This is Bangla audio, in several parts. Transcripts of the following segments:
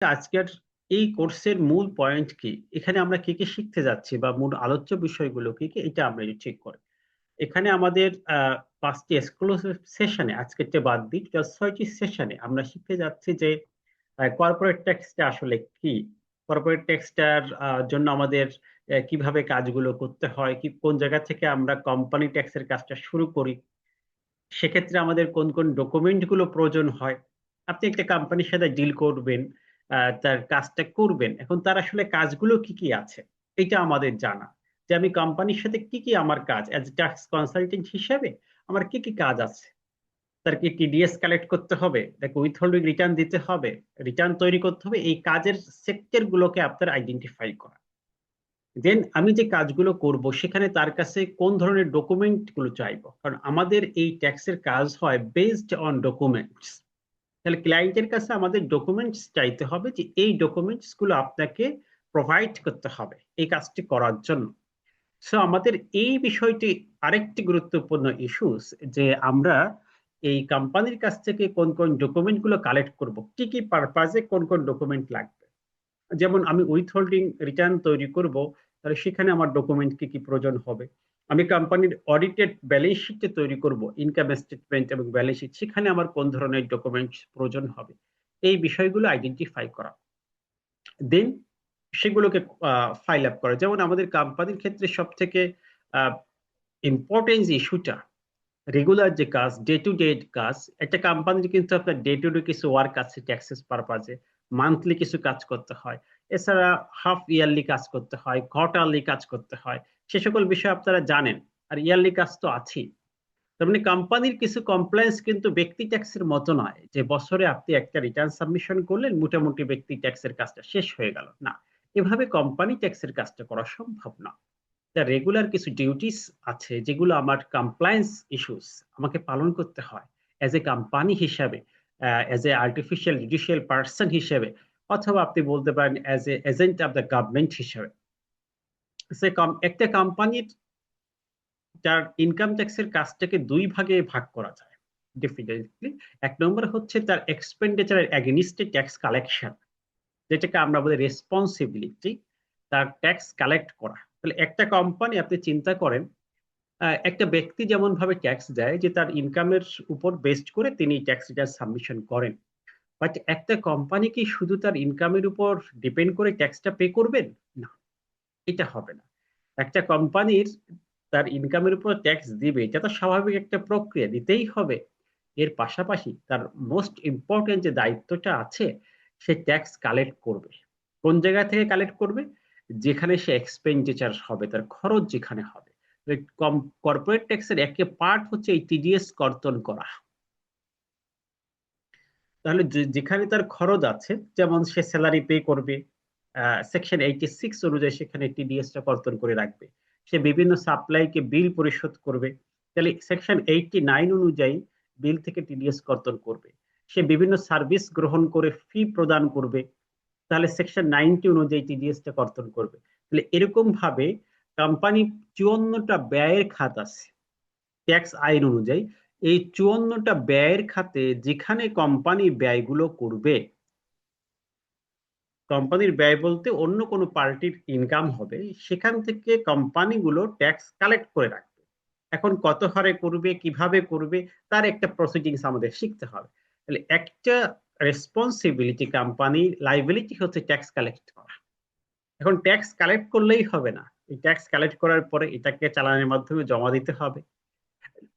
আজকের এই কোর্সের মূল পয়েন্ট কি, এখানে আমরা কি কি শিখতে যাচ্ছি বা মূল আলোচ্য বিষয়গুলো কি কি, এটা আমরা একটু ঠিক করি। এখানে আমাদের 5টি এক্সক্লুসিভ সেশনে, আজকেরটা বাদ দিই, টোটাল 6টি সেশনে আমরা শিখতে যাচ্ছি যে কর্পোরেট ট্যাক্সটা আসলে কি, কর্পোরেট ট্যাক্সটার জন্য আমাদের কিভাবে কাজগুলো করতে হয়, কি কোন জায়গা থেকে আমরা কোম্পানি ট্যাক্সের কাজটা শুরু করি, সেক্ষেত্রে আমাদের কোন কোন ডকুমেন্ট গুলো প্রয়োজন হয়। আপনি একটা কোম্পানির সাথে ডিল করবেন, তার কাজটা করবেন, এখন তার আসলে কাজগুলো কি কি আছে, এটা আমাদের জানা। যে আমি কোম্পানির সাথে কি কি আমার কাজ অ্যাজ ট্যাক্স কনসালটেন্ট হিসেবে আমার কি কি কাজ আছে। তার কি টিডিএস কালেক্ট করতে হবে, তাকে উইথহোল্ডিং রিটার্ন দিতে হবে, রিটার্ন তৈরি করতে হবে, এই কাজের সেক্টর গুলোকে আপনার আইডেন্টিফাই করা। দেন আমি যে কাজগুলো করব সেখানে তার কাছে কোন ধরনের ডকুমেন্ট গুলো চাইবো, কারণ আমাদের এই ট্যাক্সের কাজ হয় বেসড অন ডকুমেন্টস। তাহলে ক্লায়েন্টের কাছে আমাদের ডকুমেন্টস চাইতে হবে যে এই ডকুমেন্টস গুলো আপনাকে প্রোভাইড করতে হবে এই কাজটি করার জন্য। সো আমাদের এই বিষয়টি আরেকটি গুরুত্বপূর্ণ ইস্যুস, যে আমরা এই কোম্পানির কাছ থেকে কোন কোন ডকুমেন্ট গুলো কালেক্ট করব, কি কি পারপাজে কোন কোন ডকুমেন্ট লাগবে। যেমন আমি উইথহোল্ডিং রিটার্ন তৈরি করব, তাহলে সেখানে আমার ডকুমেন্ট কি কি প্রয়োজন হবে। আমি কোম্পানির অডিটেড ব্যালেন্স শিট তৈরি করব, ইনকাম স্টেটমেন্ট এবং ব্যালেন্স শিট, সেখানে আমার কোন ধরনের ডকুমেন্ট প্রয়োজন হবে, এই বিষয়গুলো আইডেন্টিফাই করা। দেন সেগুলোকে ফাইল আপ করা। যেমন আমাদের কোম্পানির ক্ষেত্রে সব থেকে ইম্পর্টেন্স ইস্যুটা রেগুলার যে কাজ, ডে টু ডে কাজ। একটা কোম্পানির কিন্তু আপনার ডে টু ডে কিছু ওয়ার্ক আছে ট্যাক্সেস পারপাজে, মান্থলি কিছু কাজ করতে হয়, এছাড়া হাফ ইয়ারলি কাজ করতে হয়, কোয়ার্টারলি কাজ করতে হয়, সে সকল বিষয় আপনারা জানেন। আর ইয়ারলি কাজ তো আছেই। তার মানে কোম্পানির কিছু কমপ্লায়েন্স কিন্তু ব্যক্তি ট্যাক্সের মতো নয় যে বছরে আপনি একটা রিটার্ন সাবমিশন করলেন, মোটামুটি ব্যক্তি ট্যাক্সের কাজটা শেষ হয়ে গেল, না, এভাবে কোম্পানি ট্যাক্সের কাজটা করা সম্ভব না। রেগুলার কিছু ডিউটিস আছে যেগুলো আমার কমপ্লায়েন্স ইস্যুস আমাকে পালন করতে হয় অ্যাজ এ কোম্পানি হিসাবে, as a artificial judicial person হিসেবে, অথবা আপনি বলতে পারেন as a agent of the government হিসেবে। একটা কোম্পানির যার ইনকাম ট্যাক্সের কাজটাকে দুই ভাগে ভাগ করা যায় ডেফিনেটলি। এক নম্বর হচ্ছে তার এক্সপেন্ডিচারের এগেনিস্টে ট্যাক্স কালেকশন, যেটাকে আমরা বলি রেসপন্সিবিলিটি, তার ট্যাক্স কালেক্ট করা। তাহলে একটা কোম্পানি, আপনি চিন্তা করেন, একটা ব্যক্তি যেমন ভাবে ট্যাক্স দেয় যে তার ইনকামের উপর বেসড করে তিনি ট্যাক্স রিটার্ন সাবমিশন করেন, বাট একটা কোম্পানি কি শুধু তার ইনকামের উপর ডিপেন্ড করে ট্যাক্সটা পে করবেন? না, এটা হবে না। একটা কোম্পানির তার ইনকামের উপর ট্যাক্স দিবে, এটা তো স্বাভাবিক একটা প্রক্রিয়া, দিতেই হবে। এর পাশাপাশি তার মোস্ট ইম্পর্টেন্ট যে দায়িত্বটা আছে, সে ট্যাক্স কালেক্ট করবে। কোন জায়গা থেকে কালেক্ট করবে? যেখানে সে এক্সপেন্ডিচার হবে, তার খরচ যেখানে হবে। কর্পোরেট ট্যাক্সের একটা পার্ট হচ্ছে এই টিডিএস কর্তন করা। তাহলে যেখানে তার খরচ আছে, যেমন সে স্যালারি পে করবে, সেকশন 86 অনুযায়ী সেখানে টিডিএসটা কর্তন করে রাখবে। সে বিভিন্ন সাপ্লাইকে বিল পরিশোধ করবে, তাহলে সেকশন 89 অনুযায়ী বিল থেকে টিডিএস কর্তন করবে। সে বিভিন্ন সার্ভিস গ্রহণ করে ফি প্রদান করবে, তাহলে সেকশন 90 অনুযায়ী টিডিএসটা কর্তন করবে। তাহলে এরকম ভাবে কোম্পানি 54টা ব্যয়ের খাত আছে ট্যাক্স আইন অনুযায়ী। এই 54টা ব্যয়ের খাতে যেখানে কোম্পানি ব্যয়গুলো করবে, কোম্পানির ব্যয় বলতে অন্য কোনো পার্টির ইনকাম হবে, সেখান থেকে কোম্পানিগুলো ট্যাক্স কালেক্ট করে রাখবে। এখন কত হারে করবে, কিভাবে করবে, তার একটা প্রসিডিংস আমাদের শিখতে হবে। তাহলে একটা রেসপন্সিবিলিটি, কোম্পানি লাইবিলিটি হচ্ছে ট্যাক্স কালেক্ট করা। এখন ট্যাক্স কালেক্ট করলেই হবে না, এই ট্যাক্স কালেক্ট করার পরে এটাকে চালানের মাধ্যমে জমা দিতে হবে।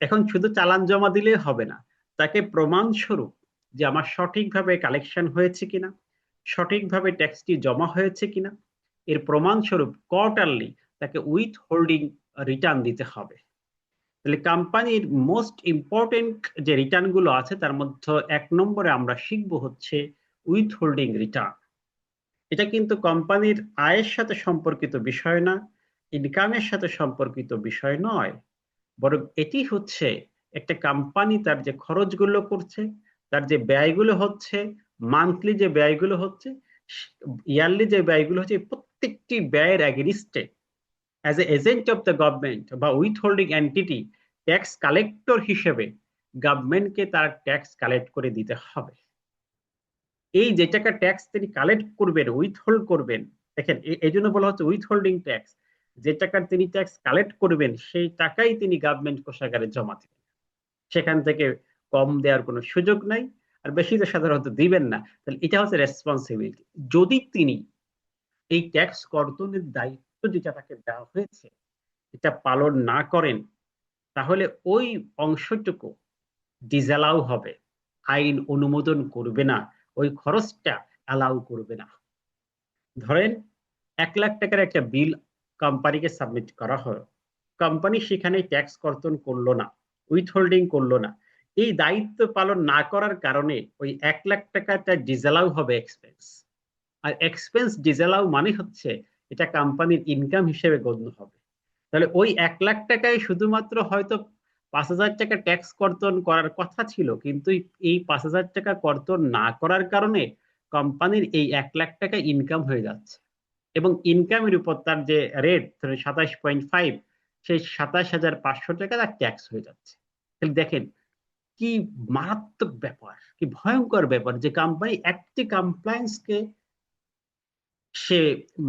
এখন শুধু চালান জমা দিলে হবে না, তাকে প্রমাণ স্বরূপ যে আমার সঠিকভাবে কালেকশন হয়েছে কিনা, সঠিকভাবে ট্যাক্সটি জমা হয়েছে কিনা, এর প্রমাণ স্বরূপ কোয়ার্টারলি তাকে উইথ হোল্ডিং রিটার্ন দিতে হবে। তাহলে কোম্পানির মোস্ট ইম্পর্টেন্ট যে রিটার্ন গুলো আছে তার মধ্যে 1 নম্বরে আমরা শিখবো হচ্ছে উইথ হোল্ডিং রিটার্ন। এটা কিন্তু কোম্পানির আয়ের সাথে সম্পর্কিত বিষয় না, ইনকামের সাথে সম্পর্কিত বিষয় নয়, বরং এটি হচ্ছে একটা কোম্পানি তার যে খরচগুলো করছে, তার যে ব্যয়গুলো হচ্ছে, মান্থলি যে ব্যয়গুলো হচ্ছে, ইয়ারলি যে ব্যয়গুলো হচ্ছে, প্রত্যেকটি ব্যয়ের এগেনিস্টে as a agent of the government বা withholding entity, tax collector হিসেবে গভর্নমেন্টকে তার ট্যাক্স কালেক্ট করে দিতে হবে। এই যে টাকা ট্যাক্স তিনি কালেক্ট করবেন, উইথহোল্ড করবেন, দেখেন এই জন্য বলা হচ্ছে উইথহোল্ডিং ট্যাক্স, যে টাকার তিনি ট্যাক্স কালেক্ট করবেন সেই টাকাই তিনি গভর্নমেন্ট কোষাগারে জমা দিবেন, সেখান থেকে কম দেওয়ার কোনো সুযোগ নাই, আর বেশি তো সাধারণত দিবেন না। তাহলে এটা হচ্ছে রেসপন্সিবিলিটি। যদি তিনি এই ট্যাক্স কর্তনের দায়িত্ব যেটা তাকে দেওয়া হয়েছে এটা পালন না করেন, তাহলে ওই অংশটুকু ডিসঅ্যালাউ হবে, আইন অনুমোদন করবে না, ওই খরচটা অ্যালাউ করবে না। ধরেন 1 লাখ টাকার একটা বিল কোম্পানিকে সাবমিট করা হয়, কোম্পানি সেখানে ট্যাক্স কর্তন করলো না, উইথহোল্ডিং করলো না, এই দায়িত্ব পালন না করার কারণে ওই 1 লাখ টাকাটা ডিসঅ্যালাউ হবে এক্সপেন্স। আর এক্সপেন্স ডিসঅ্যালাউ মানে হচ্ছে এটা কোম্পানির ইনকাম হিসেবে গণ্য হবে। তাহলে ওই 1 লাখ টাকায় শুধুমাত্র হয়তো 5,000 টাকা ট্যাক্স কর্তন করার কথা ছিল, কিন্তু এই 5,000 টাকা কর্তন না করার কারণে কোম্পানির এই 1 লাখ টাকা ইনকাম হয়ে যাচ্ছে, এবং ইনকামের উপর তার যে রেট 27.5, সেই 27,500 টাকা তার ট্যাক্স হয়ে যাচ্ছে। তাহলে দেখেন কি মারাত্মক ব্যাপার, কি ভয়ঙ্কর ব্যাপার, যে কোম্পানি একটি কমপ্লায়েন্সকে সে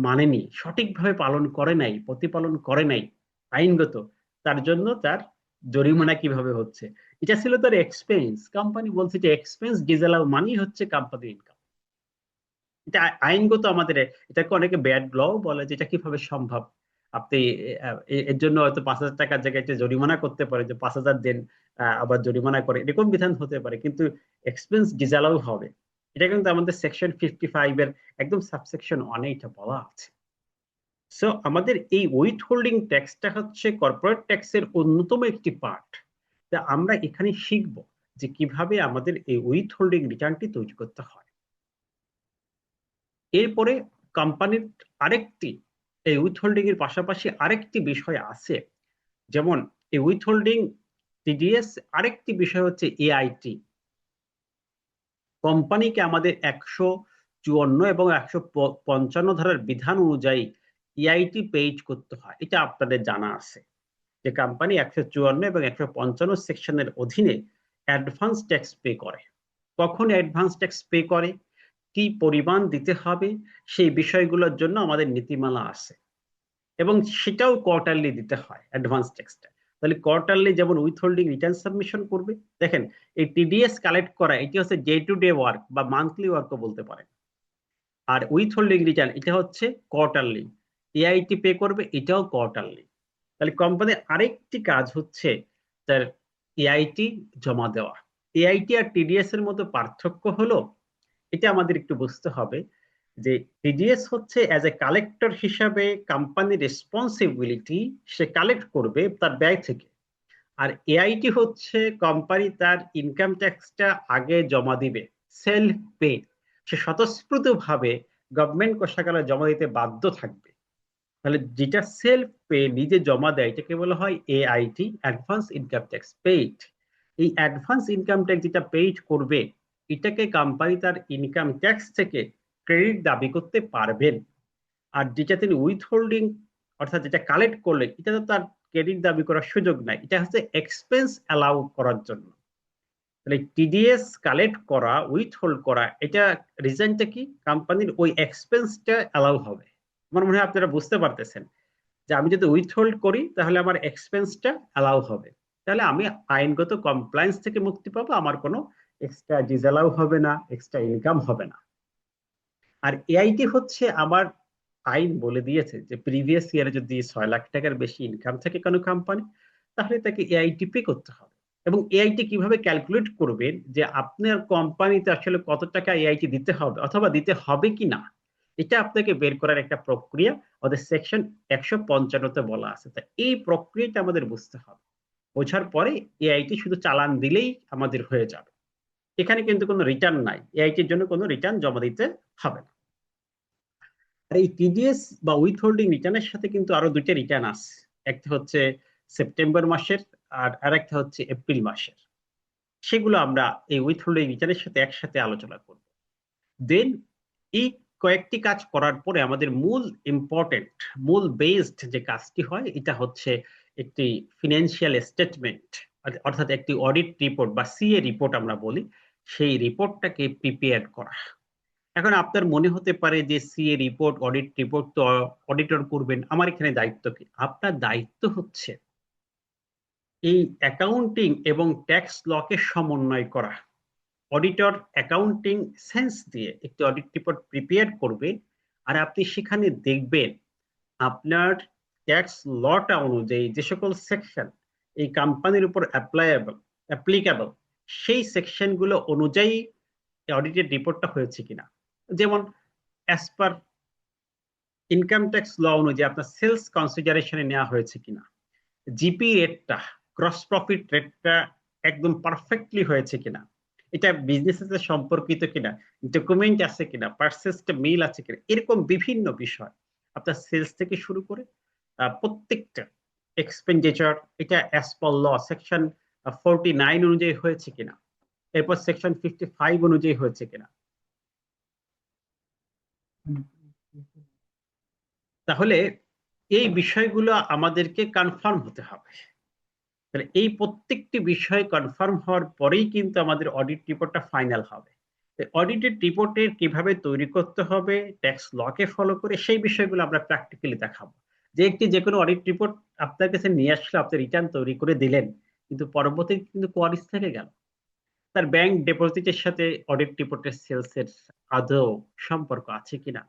মানেনি, সঠিকভাবে পালন করে নাই, প্রতিপালন করে নাই আইনগত, তার জন্য তার জরিমানা কিভাবে হচ্ছে। এটা ছিল তার এক্সপেন্স, কোম্পানি বলছে যে এক্সপেন্স ডিসঅ্যালাউ মানি হচ্ছে কোম্পানির ইনকাম। এটা আইনগত আমাদের, এটাকে অনেকে ব্যাড ল বলে, যে এটা কিভাবে সম্ভব। আপনি এর জন্য হয়তো 5,000 টাকার জায়গায় একটা জরিমানা করতে পারে, যে 5,000 দেন, আবার জরিমানা করে, এরকম বিধান হতে পারে, কিন্তু এক্সপেন্স ডিসঅ্যালাউ হবে। এটা কিন্তু আমাদের সেকশন 55-এর একদম সাবসেকশন 1-এ এটা বলা আছে। সো আমাদের এই উইথ হোল্ডিং ট্যাক্সটা হচ্ছে কর্পোরেট ট্যাক্সের অন্যতম একটি পার্ট। তা আমরা এখানে শিখব যে কিভাবে আমাদের এই উইথ হোল্ডিং রিটার্নটি তৈরি করতে হয়। এরপরে কোম্পানির আরেকটি, এই উইথহোল্ডিং এর পাশাপাশি আরেকটি বিষয় আছে, যেমন এই উইথহোল্ডিং টিডিএস, আরেকটি বিষয় হচ্ছে এআইটি। কোম্পানিকে আমাদের 154 এবং 155 ধারার বিধান অনুযায়ী এআইটি পেইড করতে হয়, এটা আপনাদের জানা আছে, যে কোম্পানি 154 এবং 155 সেকশনের অধীনে অ্যাডভান্স ট্যাক্স পে করে। কখন অ্যাডভান্স ট্যাক্স পে করে, কি পরিমাণ দিতে হবে, সেই বিষয়গুলোর জন্য আমাদের নীতিমালা আছে, এবং সেটাও কোয়ার্টারলি দিতে হয় অ্যাডভান্স ট্যাক্সটা। তাহলে কোয়ার্টারলি যেমন উইথহোল্ডিং রিটার্ন সাবমিশন করবে, দেখেন এই টিডিএস কালেক্ট করা এটি হচ্ছে ডে টু ডে ওয়ার্ক বা মান্থলি ওয়ার্কও বলতে পারেন, আর উইথহোল্ডিং রিটার্ন এটা হচ্ছে কোয়ার্টারলি, এআইটি পে করবে এটাও কোয়ার্টারলি। তাহলে কোম্পানির আরেকটি কাজ হচ্ছে তার এআইটি জমা দেওয়া। এআইটি আর টিডিএস এর মধ্যে পার্থক্য হলো, এটা আমাদের একটু বুঝতে হবে, যে টিডিএস হচ্ছে অ্যাজ এ কালেক্টর হিসাবে কোম্পানির রেসপন্সিবিলিটি, সে কালেক্ট করবে তার ব্যয় থেকে। আর এআইটি হচ্ছে কোম্পানি তার ইনকাম ট্যাক্সটা আগে জমা দিবে, সেলফ পে, সে স্বতঃস্ফূর্ত ভাবে গভর্নমেন্ট কোষাগারে জমা দিতে বাধ্য থাকবে। তাহলে যেটা সেলফ পে নিজে জমা দেয় এটাকে বলা হয় AIT, advance income tax paid. এই অ্যাডভান্স ইনকাম ট্যাক্স যেটা পেইড করবে, এটাকে কোম্পানি তার ইনকাম ট্যাক্স থেকে ক্রেডিট দাবি করতে পারবেন। আর যেটা তিনি উইথহোল্ডিং, অর্থাৎ যেটা কালেক্ট করলেন, এটা তো তার ক্রেডিট দাবি করার সুযোগ নাই, এটা হচ্ছে এক্সপেন্স অ্যালাউ করার জন্য। তাহলে টিডিএস কালেক্ট করা, উইথহোল্ড করা, এটা রিজনটা কি, কোম্পানির ওই এক্সপেন্সটা অ্যালাউ হবে। আমার মনে হয় আপনারা বুঝতে পারতেছেন, যে আমি যদি উইথহোল্ড করি তাহলে আমার এক্সপেন্সটা অ্যালাউ হবে, তাহলে আমি আইনগত কমপ্লায়েন্স থেকে মুক্তি পাবো, আমার কোনো এক্সট্রা ডিসঅ্যালাউ হবে না, এক্সট্রা ইনকাম হবে না। আর এআইটি হচ্ছে আমার, আইন বলে দিয়েছে যে প্রিভিয়াস ইয়ারে যদি 6 লাখ টাকার বেশি ইনকাম থাকে কোনো কোম্পানি, তাহলে তাকে এআইটি পে করতে হবে। এবং এআইটি কিভাবে ক্যালকুলেট করবেন, যে আপনার কোম্পানিতে আসলে কত টাকা এআইটি দিতে হবে অথবা দিতে হবে কি না, এটা আপনাকে বের করার একটা প্রক্রিয়া ওদের সেকশন 155-তে বলা আছে। তা এই প্রক্রিয়াটা আমাদের বুঝতে হবে, বোঝার পরে এআইটি শুধু চালান দিলেই আমাদের হয়ে যাবে। এখানে কিন্তু কোনো রিটার্ন নাই, এআইটির জন্য কোনো রিটার্ন জমা দিতে হবে না। আর এই টিডিএস বা উইথহোল্ডিং রিটার্নের সাথে কিন্তু আরো দুইটা রিটার্ন আছে, একটা হচ্ছে সেপ্টেম্বর মাসের, আর আরেকটা হচ্ছে এপ্রিল মাসের। সেগুলো আমরা এই উইথহোল্ডিং রিটার্নের সাথে একসাথে আলোচনা করব। দেন এই কয়েকটি কাজ করার পরে আমাদের মূল ইম্পর্টেন্ট, মূল বেসড যে কাজটি হয়, এটা হচ্ছে একটি ফিনান্সিয়াল স্টেটমেন্ট, অর্থাৎ একটি অডিট রিপোর্ট বা সিএ রিপোর্ট আমরা বলি, সেই রিপোর্টটাকে প্রিপেয়ার করা। এখন আপনার মনে হতে পারে যে সিএ রিপোর্ট, অডিট রিপোর্ট তো অডিটর করবেন, আমার এখানে দায়িত্ব কি? আপনার দায়িত্ব হচ্ছে এই অ্যাকাউন্টিং এবং ট্যাক্স লকে সমন্বয় করা। অডিটর অ্যাকাউন্টিং সেন্স দিয়ে একটি অডিট রিপোর্ট প্রিপেয়ার করবে, আর আপনি সেখানে দেখবেন আপনার ট্যাক্স লটা অনুযায়ী যে সকল সেকশন এই কোম্পানির উপর অ্যাপ্লিকেবল, সেই সেকশনগুলো অনুযায়ী অডিটেড রিপোর্টটা হয়েছে কিনা। যেমন as per income tax law অনুযায়ী আপনার সেলস কনসিডারেশনে নেওয়া হয়েছে কিনা, জিপি রেটটা, গ্রস প্রফিট রেটটা একদম পারফেক্টলি হয়েছে কিনা, এটা বিজনেসের সাথে সম্পর্কিত কিনা, ডকুমেন্ট আছে কিনা, পারচেজটা মিল আছে কিনা, এরকম বিভিন্ন বিষয় আপনার সেলস থেকে শুরু করে প্রত্যেকটা এক্সপেন্ডিচার এটা অ্যাজ পার ল সেকশন 49 অনুযায়ী হয়েছে কিনা, এরপর সেকশন 55 অনুযায়ী হয়েছে কিনা। তাহলে এই বিষয়গুলো আমাদেরকে কনফার্ম হতে হবে। তাহলে এই প্রত্যেকটি বিষয় কনফার্ম হওয়ার পরেই কিন্তু আমাদের অডিট রিপোর্টটা ফাইনাল হবে। অডিটেড রিপোর্টের কিভাবে তৈরি করতে হবে ট্যাক্স লকে ফলো করে, সেই বিষয়গুলো আমরা প্র্যাকটিক্যালি দেখাবো। যে একটি যে কোনো অডিট রিপোর্ট আপনার কাছে নিয়ে আসলে আপনি রিটার্ন তৈরি করে দিলেন, কিন্তু পরবর্তী কিন্তু কোয়ারিজ থেকে গেল, তার ব্যাংক ডিপোজিটের সাথে অডিট রিপোর্টের সেলস এর আদৌ সম্পর্ক আছে কিনা,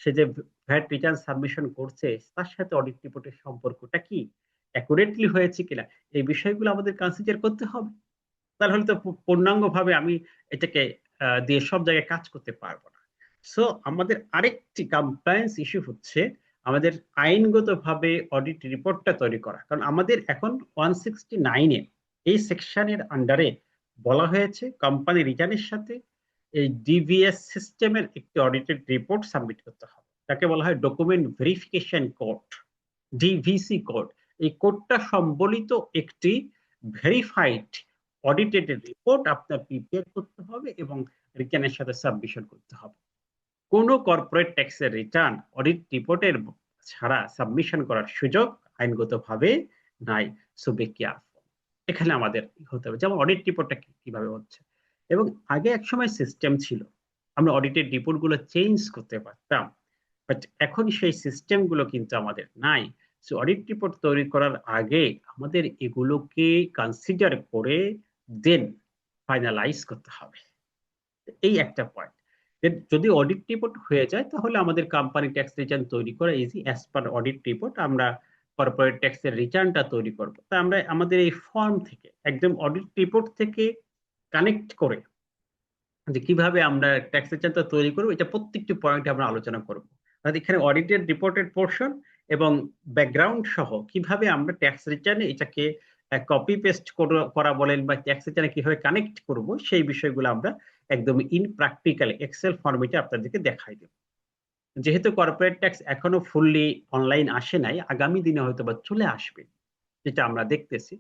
সে যে ভ্যাট রিটার্ন সাবমিশন করছে তার সাথে অডিট রিপোর্টের সম্পর্কটা কি, অ্যাকুরেটলি হয়েছে কিনা, এই বিষয়গুলো আমাদের কনসিডার করতে হবে। তাহলে তো পূর্ণাঙ্গ ভাবে আমি এটাকে দিয়ে সব জায়গায় কাজ করতে পারবো না। সো আমাদের আরেকটি কমপ্লায়েন্স ইস্যু হচ্ছে আমাদের আইনগতভাবে অডিট রিপোর্টটা তৈরি করা, কারণ আমাদের এখন 169-এ এই সেকশনের আন্ডারে বলা হয়েছে কোম্পানি রিটার্নের সাথে এই ডিভিএস সিস্টেমের একটি অডিটেড রিপোর্ট সাবমিট করতে হবে। তাকে বলা হয় document verification code, DVC code. এই কোডটা সম্বলিত একটি ভেরিফাইড অডিটেড রিপোর্ট আপনার প্রিপেয়ার করতে হবে এবং রিটার্নের সাথে সাবমিশন করতে হবে। কোন কর্পোরেট ট্যাক্সের রিটার্ন অডিট রিপোর্টের ছাড়া সাবমিশন করার সুযোগ আইনগতভাবে নাই। So be careful. এখানে আমাদের হতে হবে, যেমন অডিট রিপোর্টটা কিভাবে হচ্ছে। এবং আগে এক সময় সিস্টেম ছিল আমরা অডিটেড রিপোর্ট গুলো চেঞ্জ করতে পারতাম, বাট এখন সেই সিস্টেম গুলো কিন্তু আমাদের নাই। সো অডিট রিপোর্ট তৈরি করার আগে আমাদের এগুলোকে কনসিডার করে দেন ফাইনালাইজ করতে হবে। এই একটা পয়েন্ট। যদি অডিট রিপোর্ট হয়ে যায় তাহলে আমাদের কোম্পানি ট্যাক্স রিটার্ন তৈরি করা easy. As per audit report আমরা কর্পোরেট ট্যাক্সের রিটার্নটা তৈরি করব। তা আমরা আমাদের এই ফর্ম থেকে একদম অডিট রিপোর্ট থেকে কানেক্ট করে যে কিভাবে আমরা ট্যাক্স রিটার্নটা তৈরি করবো, এটা প্রত্যেকটি পয়েন্টে আমরা আলোচনা করব। অর্থাৎ এখানে অডিটেড রিপোর্টেড পোর্শন এবং ব্যাকগ্রাউন্ড সহ কিভাবে আমরা ট্যাক্স রিটার্নে এটাকে কপি পেস্ট করা বলেন বা ট্যাক্স রিটার্নে কিভাবে কানেক্ট করব, সেই বিষয়গুলো আমরা একদম ইন প্র্যাকটিক্যাল এক্সেল ফরম্যাটে আপনাদেরকে দেখাই দেব। যেহেতু কর্পোরেট ট্যাক্স এখনো ফুললি অনলাইন আসে নাই, আগামী দিনে হয়তো বা চলে আসবে, যেটা আমরা দেখতেছি।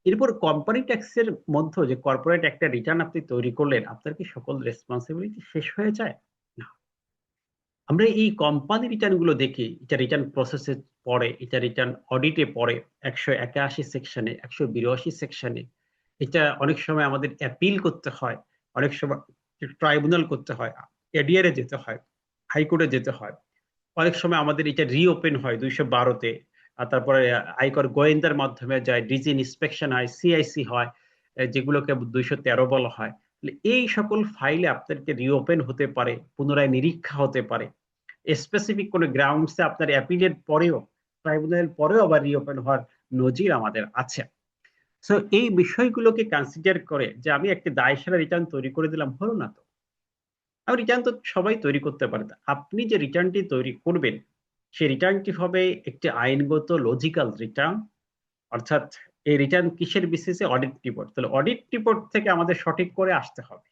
এরপর কোম্পানি ট্যাক্সের মধ্যে যে কর্পোরেট একটা রিটার্ন আপনি তৈরি করলেন, আপনার কি সকল রেসপন্সিবিলিটি শেষ হয়ে যায়? না। আমরা এই কোম্পানি রিটার্ন গুলো দেখি, এটা রিটার্ন প্রসেসে পড়ে, এটা রিটার্ন অডিটে পড়ে 181 সেকশনে, 182 সেকশনে। এটা অনেক সময় আমাদের অ্যাপিল করতে হয়, অনেক সময় ট্রাইব্যুনাল করতে হয়, এডিআর যেতে হয়, হাইকোর্টে যেতে হয়। অনেক সময় আমাদের এটা রিওপেন হয় 212-তে, আর তারপরে আয়কর গোয়েন্দার মাধ্যমে যায়, ডিজি ইন্সপেকশন হয়, সিআইসি হয়, যেগুলোকে 213 বলা হয়। এই সকল ফাইলে আপনাদেরকে রিওপেন হতে পারে, পুনরায় নিরীক্ষা হতে পারে, স্পেসিফিক কোনো গ্রাউন্ডসে আপনার অ্যাপিলের পরেও, ট্রাইব্যুনাল পরেও আবার রিওপেন হওয়ার নজির আমাদের আছে। সো এই বিষয়গুলোকে কনসিডার করে যে আমি একটা দায়সারা রিটার্ন তৈরি করে দিলাম, হলো না তো। আর রিটার্ন তো সবাই তৈরি করতে পারে, আপনি যে রিটার্নটি তৈরি করবেন সেই রিটার্নটি হবে একটি আইনগত লজিক্যাল রিটার্ন। অর্থাৎ এই রিটার্ন কিসের বেসিসে? Audit report. তাহলে অডিট রিপোর্ট থেকে আমাদের সঠিক করে আসতে হবে।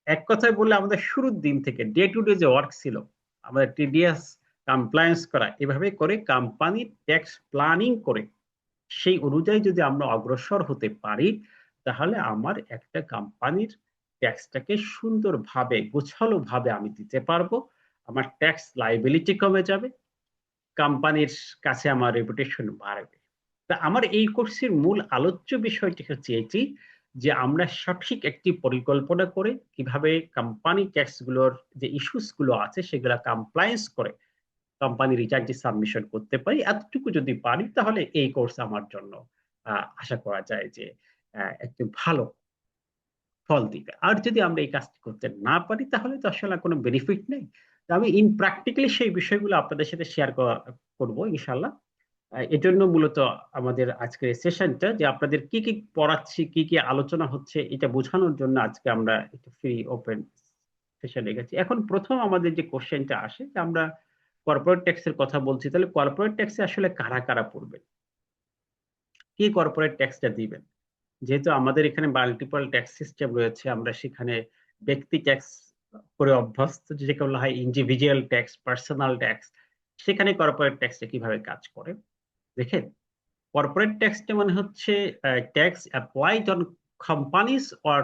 এক কথায় বললে আমাদের শুরুর দিন থেকে ডে টু ডে যে ওয়ার্ক ছিল, আমাদের টিডিএস কমপ্লায়েন্স করা, এভাবে করে কোম্পানির ট্যাক্স প্ল্যানিং করে সেই অনুযায়ী যদি আমরা অগ্রসর হতে পারি, তাহলে আমার একটা কোম্পানির ট্যাক্সটাকে সুন্দরভাবে গোছালো ভাবে আমি দিতে পারবো। আমার ট্যাক্স লাইবিলিটি কমে যাবে, কোম্পানির কাছে আমার রেপুটেশন বাড়বে। তা আমার এই কোর্সের মূল আলোচ্য বিষয়টি হচ্ছে এটি, যে আমরা সঠিক একটি পরিকল্পনা করে কিভাবে কোম্পানি ট্যাক্স গুলোর যে ইস্যুস গুলো আছে সেগুলা কমপ্লায়েন্স করে কোম্পানি রিটার্নটি সাবমিশন করতে পারি, এতটুকু যদি পারি তাহলে এই কোর্স আমার জন্য আশা করা যায় যে একটু ভালো ফল দিবে। আর যদি আমরা এই কাজটি করতে না পারি তাহলে তো আসলে কোনো বেনিফিট নেই। তো আমি ইন প্র্যাকটিক্যালি সেই বিষয়গুলো আপনাদের সাথে শেয়ার করবো ইনশাল্লাহ। এজন্য মূলত আমাদের আজকের সেশনটা, যে আপনাদের কি কি পড়াচ্ছি, কি কি আলোচনা হচ্ছে, এটা বোঝানোর জন্য আজকে আমরা একটু ফ্রি ওপেন সেশনে গেছি। এখন প্রথম আমাদের যে কোশ্চেনটা আসে যে আমরা কর্পোরেট ট্যাক্সের কথা বলছি, তাহলে কর্পোরেট ট্যাক্সে আসলে কারা কারা পড়বেন, কি কর্পোরেট ট্যাক্সটা দিবেন? যেহেতু আমাদের এখানে মাল্টিপল ট্যাক্স সিস্টেম রয়েছে, আমরা সেখানে ব্যক্তি ট্যাক্স করে অভ্যস্ত, যেটাকে বলা হয় ইন্ডিভিজুয়াল ট্যাক্স, পার্সোনাল ট্যাক্স। সেখানে কর্পোরেট ট্যাক্সটা কিভাবে কাজ করে দেখেন। কর্পোরেট ট্যাক্সটা মানে হচ্ছে tax applied on companies or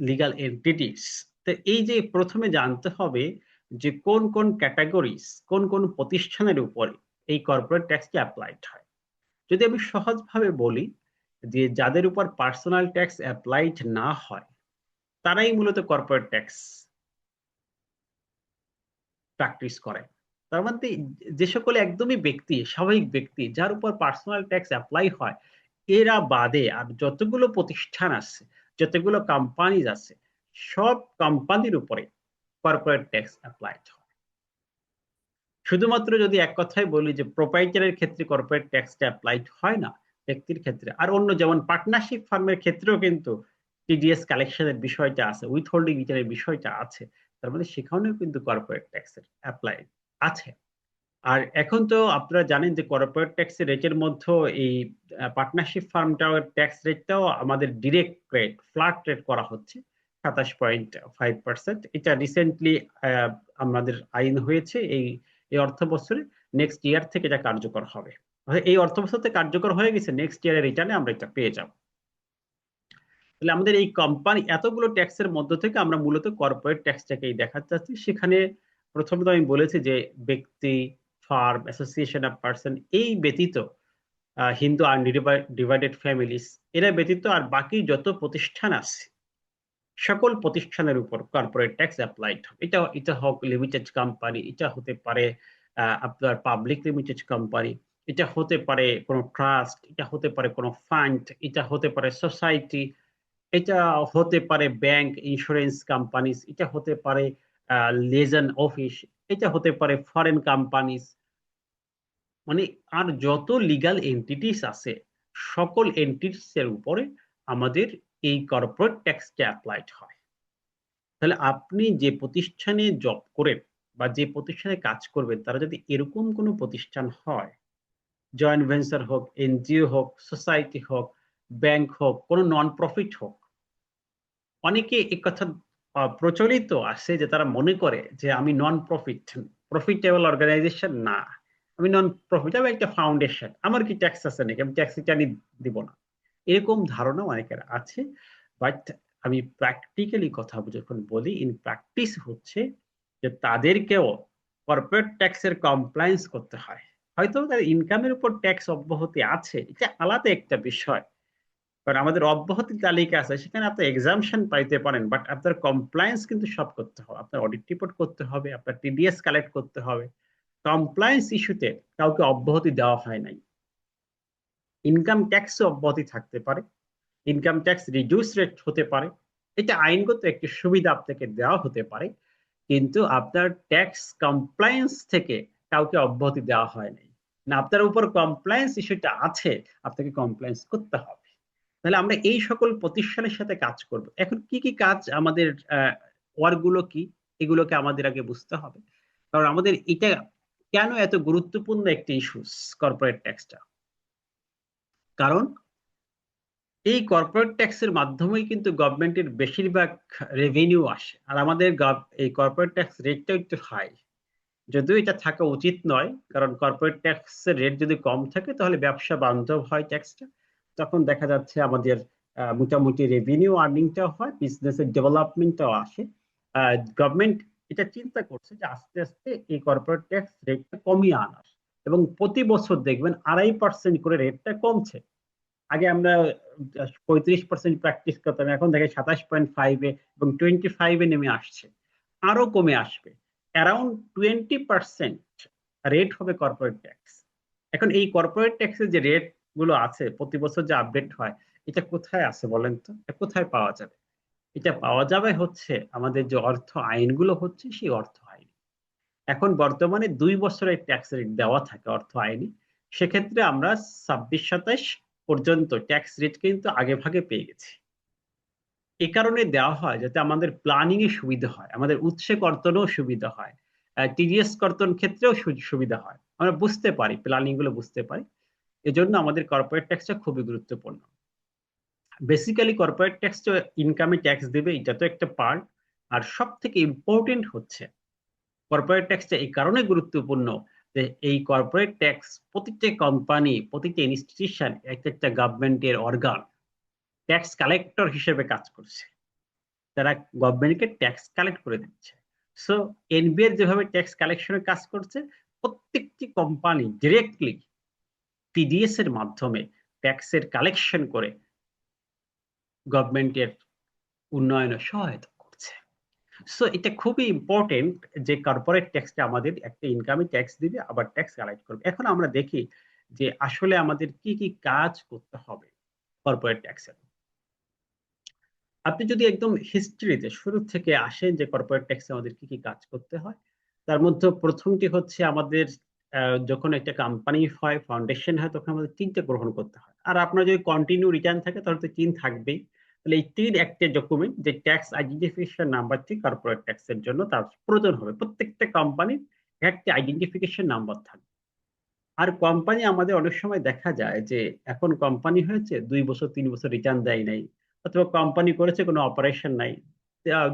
legal entities. তো এই যে প্রথমে জানতে হবে যে কোন কোন ক্যাটাগরিজ, কোন কোন প্রতিষ্ঠানের উপরে এই কর্পোরেট ট্যাক্সটি অ্যাপ্লাইড হয়। যদি আমি সহজভাবে বলি যে যাদের উপর পার্সোনাল ট্যাক্স অ্যাপ্লাইড না হয় তারাই মূলত কর্পোরেট ট্যাক্স প্র্যাকটিস করে। তার মধ্যে যে সকল একদমই ব্যক্তি, স্বাভাবিক ব্যক্তি যার উপর পার্সোনাল ট্যাক্স অ্যাপ্লাই হয়, এরা বাদে আর যতগুলো প্রতিষ্ঠান আছে, যতগুলো কোম্পানিজ আছে, সব কোম্পানির উপরে কর্পোরেট ট্যাক্স অ্যাপ্লাইড হয়। শুধুমাত্র যদি এক কথায় বলি যে প্রোপ্রাইটারের ক্ষেত্রে কর্পোরেট ট্যাক্সটা অ্যাপ্লাইড হয় না, ব্যক্তির ক্ষেত্রে আর অন্য যেমন পার্টনারশিপ ফার্মের ক্ষেত্রেও কিন্তু টিডিএস কালেকশনের বিষয়টা আছে, উইথ হোল্ডিং রিটার্নের বিষয়টা আছে। তার মানে সেখানেও কিন্তু কর্পোরেট ট্যাক্সের অ্যাপ্লাই আছে। আর এখন তো আপনারা জানেন যে কর্পোরেট ট্যাক্সের রেটের মধ্যে এই পার্টনারশিপ ফার্মটাও ট্যাক্স রেটটাও আমাদের ডিরেক্ট রেট, ফ্ল্যাট রেট করা হচ্ছে 27.5%। এটা রিসেন্টলি আমাদের আইন হয়েছে এই এই অর্থ বছরে। নেক্সট ইয়ার থেকে এটা কার্যকর হবে। এই অর্থ বছরতে কার্যকর হয়ে গেছে, নেক্সট ইয়ারের রিটার্নে আমরা এটা পেয়ে যাব। তাহলে আমাদের এই কোম্পানি এতগুলো ট্যাক্সের মধ্য থেকে আমরা মূলত কর্পোরেট ট্যাক্সটাকেই দেখাতে চাচ্ছি। সেখানে প্রথমত আমি বলেছি যে ব্যক্তি, ফার্ম, অ্যাসোসিয়েশন অফ পার্সন, এই ব্যতীত হিন্দু আনডিভাইডেড ফ্যামিলিস, এরা ব্যতীত আর বাকি যত প্রতিষ্ঠান আছে সকল প্রতিষ্ঠানের উপর কর্পোরেট ট্যাক্স অ্যাপ্লাইড হবে। এটা এটা হোক লিমিটেড কোম্পানি, এটা হতে পারে আপনার পাবলিক লিমিটেড কোম্পানি, এটা হতে পারে কোনো ট্রাস্ট, এটা হতে পারে কোনো ফান্ড, এটা হতে পারে সোসাইটি, এটা হতে পারে ব্যাংক, ইন্স্যুরেন্স কোম্পানিজ, এটা হতে পারে লেজন অফিস, এটা হতে পারে ফরেন কোম্পানিজ। মানে আর যত লিগাল এন্টিটিস আছে সকল এন্টিটিস এর উপরে আমাদের এই কর্পোরেট ট্যাক্সটা অ্যাপ্লাইড হয়। তাহলে আপনি যে প্রতিষ্ঠানে জব করেন বা যে প্রতিষ্ঠানে কাজ করবেন, তারা যদি এরকম কোনো প্রতিষ্ঠান হয়, জয়েন্ট ভেঞ্চার হোক, এনজিও হোক, সোসাইটি হোক, ব্যাংক হোক, কোনো নন প্রফিট হোক, অনেকে এই কথা প্রচলিত আছে যে তারা মনে করে যে আমি নন প্রফিট, প্রফিটেবল অর্গানাইজেশন না, আমি নন প্রফিট, আমি একটা ফাউন্ডেশন, আমার কি ট্যাক্স আছে নাকি, আমি ট্যাক্স রিটার্ন দিব না, এরকম ধারণা অনেকের আছে। বাট আমি প্র্যাকটিক্যালি কথা যখন বলি, ইন প্র্যাকটিস হচ্ছে যে তাদেরকেও কর্পোরেট ট্যাক্সের কমপ্লায়েন্স করতে হয়। হয়তো তার ইনকামের উপর ট্যাক্স অব্যাহতি আছে, এটা আলাদা একটা বিষয়, কারণ আমাদের অব্যাহতি তালিকা আছে, সেখানে আপনি এক্সামশন পাইতে পারেন, বাট আপনার কমপ্লায়েন্স কিন্তু সব করতে হবে। আপনার অডিট রিপোর্ট করতে হবে, আপনার টিডিএস কালেক্ট করতে হবে। কমপ্লায়েন্স ইস্যুতে কাউকে অব্যাহতি দেওয়া হয় নাই। ইনকাম ট্যাক্সও অব্যাহতি থাকতে পারে, ইনকাম ট্যাক্স রিডিউস রেট হতে পারে, এটা আইনগত একটি সুবিধা আপনাকে দেওয়া হতে পারে, কিন্তু আপনার ট্যাক্স কমপ্লায়েন্স থেকে কাউকে অব্যাহতি দেওয়া হয় নাই। না, আপনার উপর কমপ্লায়েন্স ইস্যুটা আছে, আপনাকে কমপ্লায়েন্স করতে হবে। তাহলে আমরা এই সকল প্রতিষ্ঠানের সাথে কাজ করব। এখন কি কি কাজ আমাদের, ওয়ার্কগুলো কি, এগুলোকে আমাদের আগে বুঝতে হবে। কারণ আমাদের এটা কেন এত গুরুত্বপূর্ণ একটি ইস্যুস কর্পোরেট ট্যাক্সটা, কারণ এই কর্পোরেট ট্যাক্সের মাধ্যমেই কিন্তু গভর্নমেন্টের বেশিরভাগ রেভিনিউ আসে। আর আমাদের এই কর্পোরেট ট্যাক্স রেটটা একটু হাই, যদিও এটা থাকা উচিত নয়, কারণ কর্পোরেট ট্যাক্সের রেট যদি কম থাকে তাহলে ব্যবসা বান্ধব হয় ট্যাক্সটা, তখন দেখা যাচ্ছে আমাদের মোটামুটি রেভিনিউ আর্নিংটাও হয়, বিজনেসের ডেভেলপমেন্টটাও আসে। গভর্নমেন্ট এটা চিন্তা করছে যে আস্তে আস্তে এই কর্পোরেট ট্যাক্স রেটটা কমিয়ে আনার, এবং প্রতি বছর দেখবেন 2.5% করে রেটটা কমছে। আগে আমরা 35% প্র্যাকটিস করতাম, এখন দেখে 27.5-এ এবং 25-এ নেমে আসছে, আরো কমে আসবে। অ্যারাউন্ড 20% রেট হবে কর্পোরেট ট্যাক্স। এখন এই কর্পোরেট ট্যাক্সের যে রেট গুলো আছে প্রতি বছর যে আপডেট হয়, এটা কোথায় আছে বলেন তো? এটা কোথায় পাওয়া যাবে? এটা পাওয়া যাবে হচ্ছে আমাদের যে অর্থ আইনগুলো হচ্ছে সেই অর্থ আইন। এখন বর্তমানে 2 বছরের ট্যাক্স রেট দেওয়া থাকে অর্থ আইনে। সেক্ষেত্রে আমরা 26-27 পর্যন্ত ট্যাক্স রেট কিন্তু আগে ভাগে পেয়ে গেছি। এ কারণে দেওয়া হয় যাতে আমাদের প্ল্যানিং এ সুবিধা হয়, আমাদের উৎসে কর্তনেও সুবিধা হয়, টিডিএস কর্তন ক্ষেত্রেও সুবিধা হয়, আমরা বুঝতে পারি, প্ল্যানিং গুলো বুঝতে পারি। এজন্য আমাদের কর্পোরেট ট্যাক্সটা খুবই গুরুত্বপূর্ণ। বেসিক্যালি কর্পোরেট ট্যাক্স তো ইনকামে ট্যাক্স দেবে, এটা তো একটা পার্ট। আর সব থেকে ইম্পর্টেন্ট হচ্ছে কর্পোরেট ট্যাক্সটা এই কারণে গুরুত্বপূর্ণ যে এই কর্পোরেট ট্যাক্স প্রতিটা কোম্পানি, প্রতিটা ইনস্টিটিউশন, একটা একটা গভর্নমেন্টের অর্গান ট্যাক্স কালেক্টর হিসেবে কাজ করছে। তারা গভর্নমেন্টকে ট্যাক্স কালেক্ট করে দিচ্ছে। সো এনবিআর যেভাবে ট্যাক্স কালেকশনের কাজ করছে, প্রত্যেকটি কোম্পানি ডিরেক্টলি টিডিএস এর মাধ্যমে ট্যাক্সের কালেকশন করে গভর্নমেন্টের উন্নয়নে সহায়তা করছে। সো এটা খুবই ইম্পর্টেন্ট যে কর্পোরেট ট্যাক্সটা আমাদের একটা ইনকামে ট্যাক্স দিবে, আবার ট্যাক্স কালেক্ট করবে। এখন আমরা দেখি যে আসলে আমাদের কি কি কাজ করতে হবে কর্পোরেট ট্যাক্সের। আপনি যদি একদম হিস্ট্রিতে শুরু থেকে আসেন যে কর্পোরেট ট্যাক্সে আমাদের কি কি কাজ করতে হয়, তার মধ্যে প্রথমটি হচ্ছে আমাদের যখন একটা কোম্পানি হয়, ফাউন্ডেশন হয়, তখন আমাদের 3টে গ্রহণ করতে হয়। আর আপনার যদি কন্টিনিউ রিটার্ন থাকে তাহলে তো 3 থাকবেই। তাহলে এই 3 একটা ডকুমেন্ট যে ট্যাক্স আইডেন্টিফিকেশন নাম্বারটি কর্পোরেট ট্যাক্সের জন্য তার প্রয়োজন হবে। প্রত্যেকটা কোম্পানির একটা আইডেন্টিফিকেশন নাম্বার থাকবে। আর কোম্পানি আমাদের অনেক সময় দেখা যায় যে এখন কোম্পানি হয়েছে 2 বছর 3 বছর রিটার্ন দেয় নাই, অথবা কোম্পানি করেছে কোনো অপারেশন নাই,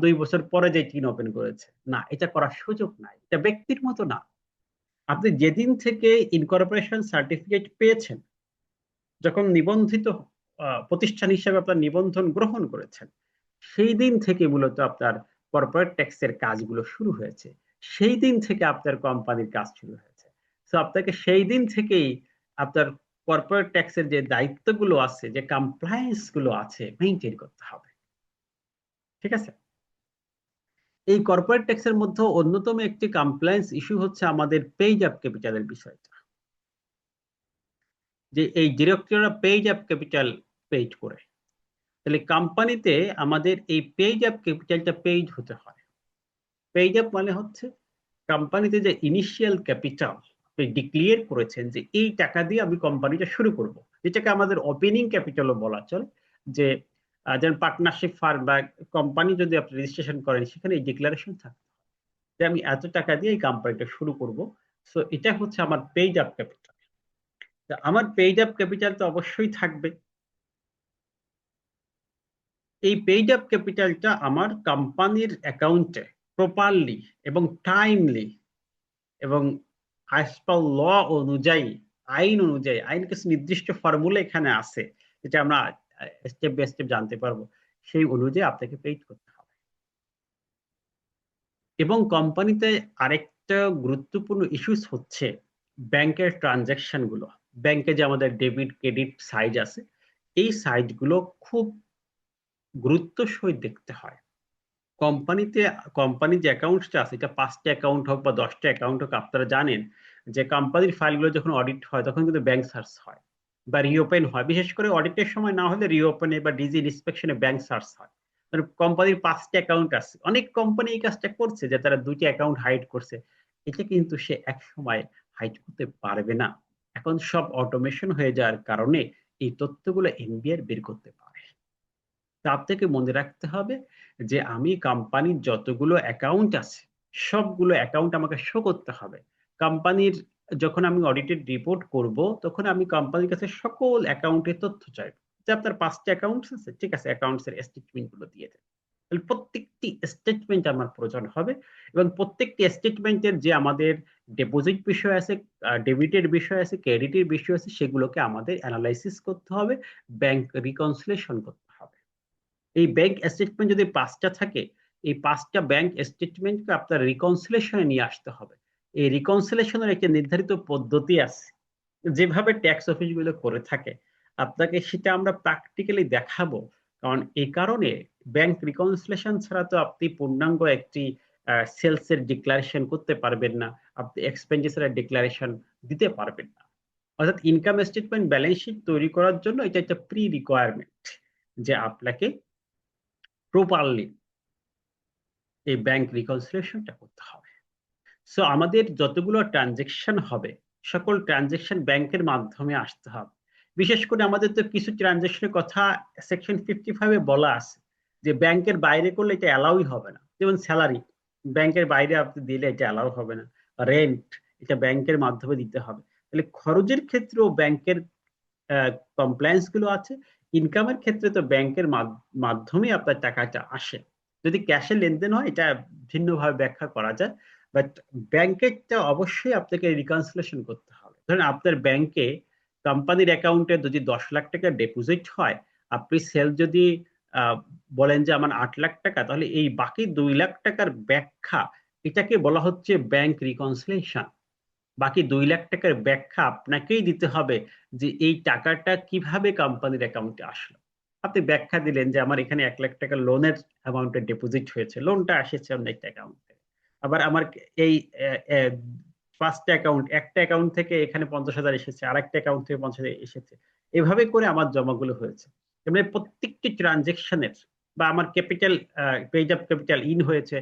2 বছর পরে যে টিন ওপেন করেছে। না, এটা করার সুযোগ নাই, এটা ব্যক্তির মতো না। আপনি যেদিন থেকে ইনকর্পোরেশন সার্টিফিকেট পেয়েছেন, যখন নিবন্ধিত প্রতিষ্ঠান হিসেবে আপনার নিবন্ধন গ্রহণ করেছেন, সেই দিন থেকে মূলত আপনার কর্পোরেট ট্যাক্সের কাজগুলো শুরু হয়েছে। সেই দিন থেকে আপনার কোম্পানির কাজ শুরু হয়েছে। তো আপনাকে সেই দিন থেকেই আপনার কর্পোরেট ট্যাক্সের যে দায়িত্বগুলো আছে, যে কমপ্লায়েন্স গুলো আছে, মেইনটেইন করতে হবে। ঠিক আছে? এই কর্পোরেট ট্যাক্সের মধ্যে অন্যতম একটি কমপ্লায়েন্স ইস্যু হচ্ছে আমাদের পেজ আপ ক্যাপিটালের বিষয়টা। যে এই ডিরেক্টররা পেজ আপ ক্যাপিটাল পেইড করে, তাহলে কোম্পানিতে আমাদের এই পেজ আপ ক্যাপিটালটা পেইড হতে হয়। পেইড আপ মানে হচ্ছে কোম্পানিতে যে ইনিশিয়াল ক্যাপিটাল আপনি ডিক্লেয়ার করেছেন যে এই টাকা দিয়ে আমি কোম্পানিটা শুরু করব, যেটাকে আমাদের ওপেনিং ক্যাপিটালও বলা চলে। যে যেমন পার্টনারশিপ ফার্ম বা কোম্পানি যদি আপনি রেজিস্ট্রেশন করেন, সেখানে এই ডিক্লারেশন থাকে যে আমি এত টাকা দিয়ে এই কোম্পানিটা শুরু করব। সো এটা হচ্ছে আমার পেইড আপ ক্যাপিটাল। আমার পেইড আপ ক্যাপিটাল তো অবশ্যই থাকবে। এই পেইড আপ ক্যাপিটালটা আমার কোম্পানির অ্যাকাউন্টে প্রপারলি এবং টাইমলি এবং অ্যাজ পার ল অনুযায়ী, আইন অনুযায়ী, আইন কিছু নির্দিষ্ট ফর্মুলা এখানে আছে যেটা আমরা স্টেপ বাই স্টেপ জানতে পারবো, সেই অনুযায়ী আপনাকে পেইড করতে হবে। এবং কোম্পানিতে আরেকটা গুরুত্বপূর্ণ ইস্যুস হচ্ছে ব্যাংকের ট্রানজাকশন গুলো। ব্যাংকে যে আমাদের ডেবিট ক্রেডিট সাইড আছে, এই সাইড গুলো খুব গুরুত্ব সহিত দেখতে হয়। কোম্পানিতে, কোম্পানির যে অ্যাকাউন্টটা আছে, এটা 5টা অ্যাকাউন্ট হোক বা 10টা অ্যাকাউন্ট হোক, আপনারা জানেন যে কোম্পানির ফাইলগুলো যখন অডিট হয় তখন কিন্তু ব্যাংক সার্চ হয় বা রিওপেন হয়। বিশেষ করে অডিটের সময় না হলে রিওপেনে বা ডিজি ইন্সপেকশনে ব্যাংক সার্চ হয়। মানে কোম্পানির 5টা অ্যাকাউন্ট আছে, অনেক কোম্পানি এই কাজটা করছে যে তারা 2টি অ্যাকাউন্ট হাইড করছে। এটা কিন্তু সে এক সময় হাইড করতে পারবে না। এখন সব অটোমেশন হয়ে যাওয়ার কারণে এই তথ্যগুলো এনবিআর বের করতে পারে। তার থেকে মনে রাখতে হবে যে আমি কোম্পানির যতগুলো অ্যাকাউন্ট আছে, সবগুলো অ্যাকাউন্ট আমাকে শো করতে হবে। কোম্পানির যখন আমি অডিটেড রিপোর্ট করব, তখন আমি কোম্পানির কাছে সকল অ্যাকাউন্টের তথ্য চাইবো। যে আপনার 5টা অ্যাকাউন্টস আছে, ঠিক আছে, অ্যাকাউন্টস এর স্টেটমেন্ট গুলো দিয়ে দেন। তাহলে প্রত্যেকটি স্টেটমেন্ট আমার প্রয়োজন হবে, এবং প্রত্যেকটি স্টেটমেন্টের যে আমাদের ডিপোজিট বিষয় আছে, ডেবিটের বিষয় আছে, ক্রেডিটের বিষয় আছে, সেগুলোকে আমাদের অ্যানালাইসিস করতে হবে, ব্যাংক রিকনসিলিয়েশন করতে হবে। এই ব্যাংক স্টেটমেন্ট যদি 5টা থাকে, এই 5টা ব্যাংক স্টেটমেন্টকে আপনার রিকনসিলেশনে নিয়ে আসতে হবে। এই রিকনসিলেশনের একটা নির্ধারিত পদ্ধতি আছে, যেভাবে ট্যাক্স অফিস গুলো করে থাকে। আপনাকে সেটা আমরা প্র্যাকটিক্যালি দেখাবো। কারণ এই কারণে ব্যাংক রিকনসিলিয়েশন ছাড়া তো আপনি পূর্ণাঙ্গ একটি সেলস এর ডিক্লারেশন করতে পারবেন না, আপনি এক্সপেন্ডিচারের ডিক্লারেশন দিতে পারবেন না। অর্থাৎ ইনকাম স্টেটমেন্ট ব্যালেন্স শিট তৈরি করার জন্য এটা একটা প্রি রিকোয়ারমেন্ট যে আপনাকে প্রপারলি এই ব্যাংক রিকনসিলিয়েশনটা করতে হবে। সো আমাদের যতগুলো ট্রানজেকশন হবে সকল ট্রানজেকশন ব্যাংকের মাধ্যমে আসতে হবে। বিশেষ করে আমাদের তো কিছু ট্রানজেকশনের কথা সেকশন 55-এ বলা আছে যে ব্যাংকের বাইরে করলে এটা অ্যালাউই হবে না। যেমন স্যালারি ব্যাংকের বাইরে আপনি দিলে এটা অ্যালাউ হবে না, রেন্ট এটা ব্যাংকের মাধ্যমে দিতে হবে। তাহলে খরচের ক্ষেত্রেও ব্যাংকের কমপ্লায়েন্স গুলো আছে, ইনকামের ক্ষেত্রে তো ব্যাংকের মাধ্যমে আপনার টাকাটা আসে। যদি ক্যাশে লেনদেন হয় এটা ভিন্নভাবে ব্যাখ্যা করা যায়, বাট ব্যাংকেরটা অবশ্যই আপনাকে রিকনসিলিয়েশন করতে হবে। ধরেন আপনার ব্যাংকে কোম্পানির অ্যাকাউন্টে যদি 10 লাখ টাকা ডিপোজিট হয়, আপনি সেল যদি বলেন যে আমার 8 লাখ টাকা, তাহলে এই বাকি 2 লাখ টাকার ব্যাখ্যা এটাকে বলা হচ্ছে ব্যাংক রিকনসিলিয়েশন। বাকি 2 লাখ টাকার ব্যাখ্যা আপনাকেই দিতে হবে যে এই টাকাটা কিভাবে কোম্পানির অ্যাকাউন্টে আসলো। আপনি ব্যাখ্যা দিলেন যে আমার এখানে 1 লাখ টাকা লোনের অ্যামাউন্টে ডিপোজিট হয়েছে, লোনটা এসেছে অন্য একটা অ্যাকাউন্টে। আবার আমার এই পাঁচটা অ্যাকাউন্ট, একটা অ্যাকাউন্ট থেকে এখানে 50,000 এসেছে, আরেকটা অ্যাকাউন্ট থেকে 50,000 এসেছে, এভাবে করে আমার জমাগুলো হয়েছে। মানে প্রত্যেকটি ট্রানজেকশনের বা আমার capital page of capital in হয়েছে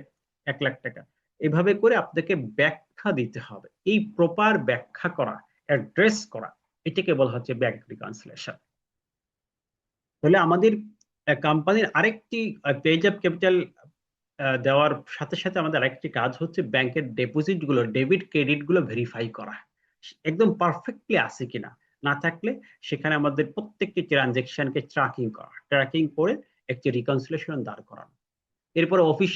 1 লাখ টাকা, এভাবে করে আপনাকে ব্যাখ্যা দিতে হবে। এই প্রপার ব্যাখ্যা করা, অ্যাড্রেস করা, এটাকে বলা হচ্ছে ব্যাংক রিকনসিলিয়েশন। তাহলে আমাদের কোম্পানির আরেকটি পেজ অফ ক্যাপিটাল দেওয়ার সাথে সাথে আমাদের আরেকটি কাজ হচ্ছে ব্যাংকের ডিপোজিট গুলো, ডেবিট ক্রেডিট গুলো ভেরিফাই করা একদম পারফেক্টলি আছে কিনা। না থাকলে সেখানে আমাদের প্রত্যেকটি ট্রানজেকশনকে ট্র্যাকিং করে একটি রিকনসিলিয়েশন দাঁড় করানো। এরপর অফিস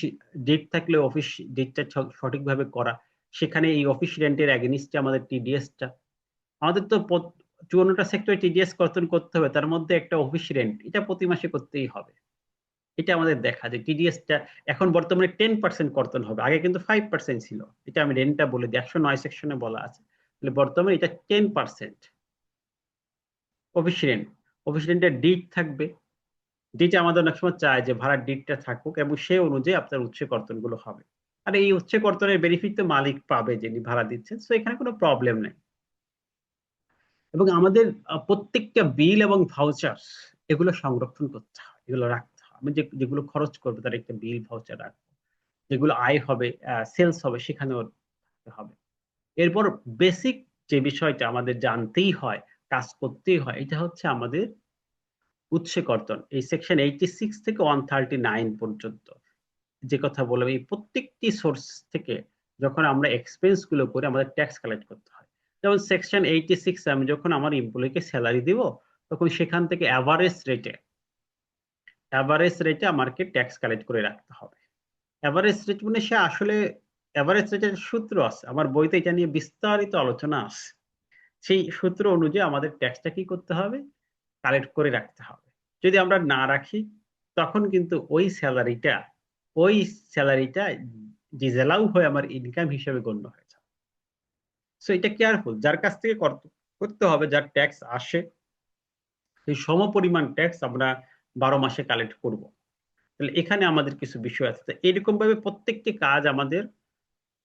ডেট থাকলে অফিস ডেটটা সঠিকভাবে করা, সেখানে এই অফিস রেন্টের এগেনিস্টে আমাদের টিডিএসটা, আমাদের তো 54টা সেক্টরে টিডিএস কর্তন করতে হবে, তার মধ্যে একটা অফিস রেন্ট এটা প্রতি মাসে করতেই হবে। এটা আমাদের দেখা যে টিডিএসটা এখন বর্তমানে 10% কর্তন হবে, আগে কিন্তু 5% ছিল। এটা আমি রেন্টটা বলে দিই, 109 সেকশনে বলা আছে। তাহলে বর্তমানে এটা 10% অফিস রেন্ট। অফিস রেন্টের ডিট থাকবে, ডিটে আমাদের অনেক সময় চায় যে ভাড়ার ডিটটা থাকুক এবং সেই অনুযায়ী আপনার উৎস কর্তন গুলো হবে। আর এই উৎস কর্তনের বেনিফিট তো মালিক পাবে যিনি ভাড়া দিচ্ছেন, তো এখানে কোনো প্রবলেম নেই। এবং আমাদের প্রত্যেকটা বিল এবং ভাউচার এগুলো সংরক্ষণ করতে হয়, এগুলো রাখতে হয়। আমি যেগুলো খরচ করবো তার একটা বিল ভাউচার রাখবো, যেগুলো আয় হবে সেলস হবে সেখানেও রাখতে হবে। এরপর বেসিক যে বিষয়টা আমাদের জানতেই হয়, কাজ করতেই হয়, এটা হচ্ছে আমাদের উৎসে কর্তন। এই সেকশন 86 থেকে 139 পর্যন্ত যে কথা বললাম, এই প্রত্যেকটি সোর্স থেকে যখন আমরা এক্সপেন্স গুলো করি আমাদের ট্যাক্স কালেক্ট করতে হয়। যেমন সেকশন 86 আমি যখন আমার এমপ্লয়িকে স্যালারি দিব, তখন সেখান থেকে অ্যাভারেজ রেটে আমাকে ট্যাক্স কালেক্ট করে রাখতে হবে। অ্যাভারেজ রেট মানে সে আসলে অ্যাভারেজ রেটের সূত্র আছে, আমার বইতে এটা নিয়ে বিস্তারিত আলোচনা আছে। সেই সূত্র অনুযায়ী আমাদের ট্যাক্সটা কি করতে হবে, কালেক্ট করে রাখতে হবে। যদি আমরা না রাখি তখন কিন্তু ওই স্যালারিটা ডিসঅ্যালাউ হয়ে আমার ইনকাম হিসেবে গণ্য হয়ে যাবে। সো এটা কেয়ারফুল, যার কাছ থেকে করতে হবে, যার ট্যাক্স আসে সেই সমপরিমাণ ট্যাক্স আমরা 12 মাসে কালেক্ট করব। তাহলে এখানে আমাদের কিছু বিষয় আছে, এরকম ভাবে প্রত্যেকটি কাজ আমাদের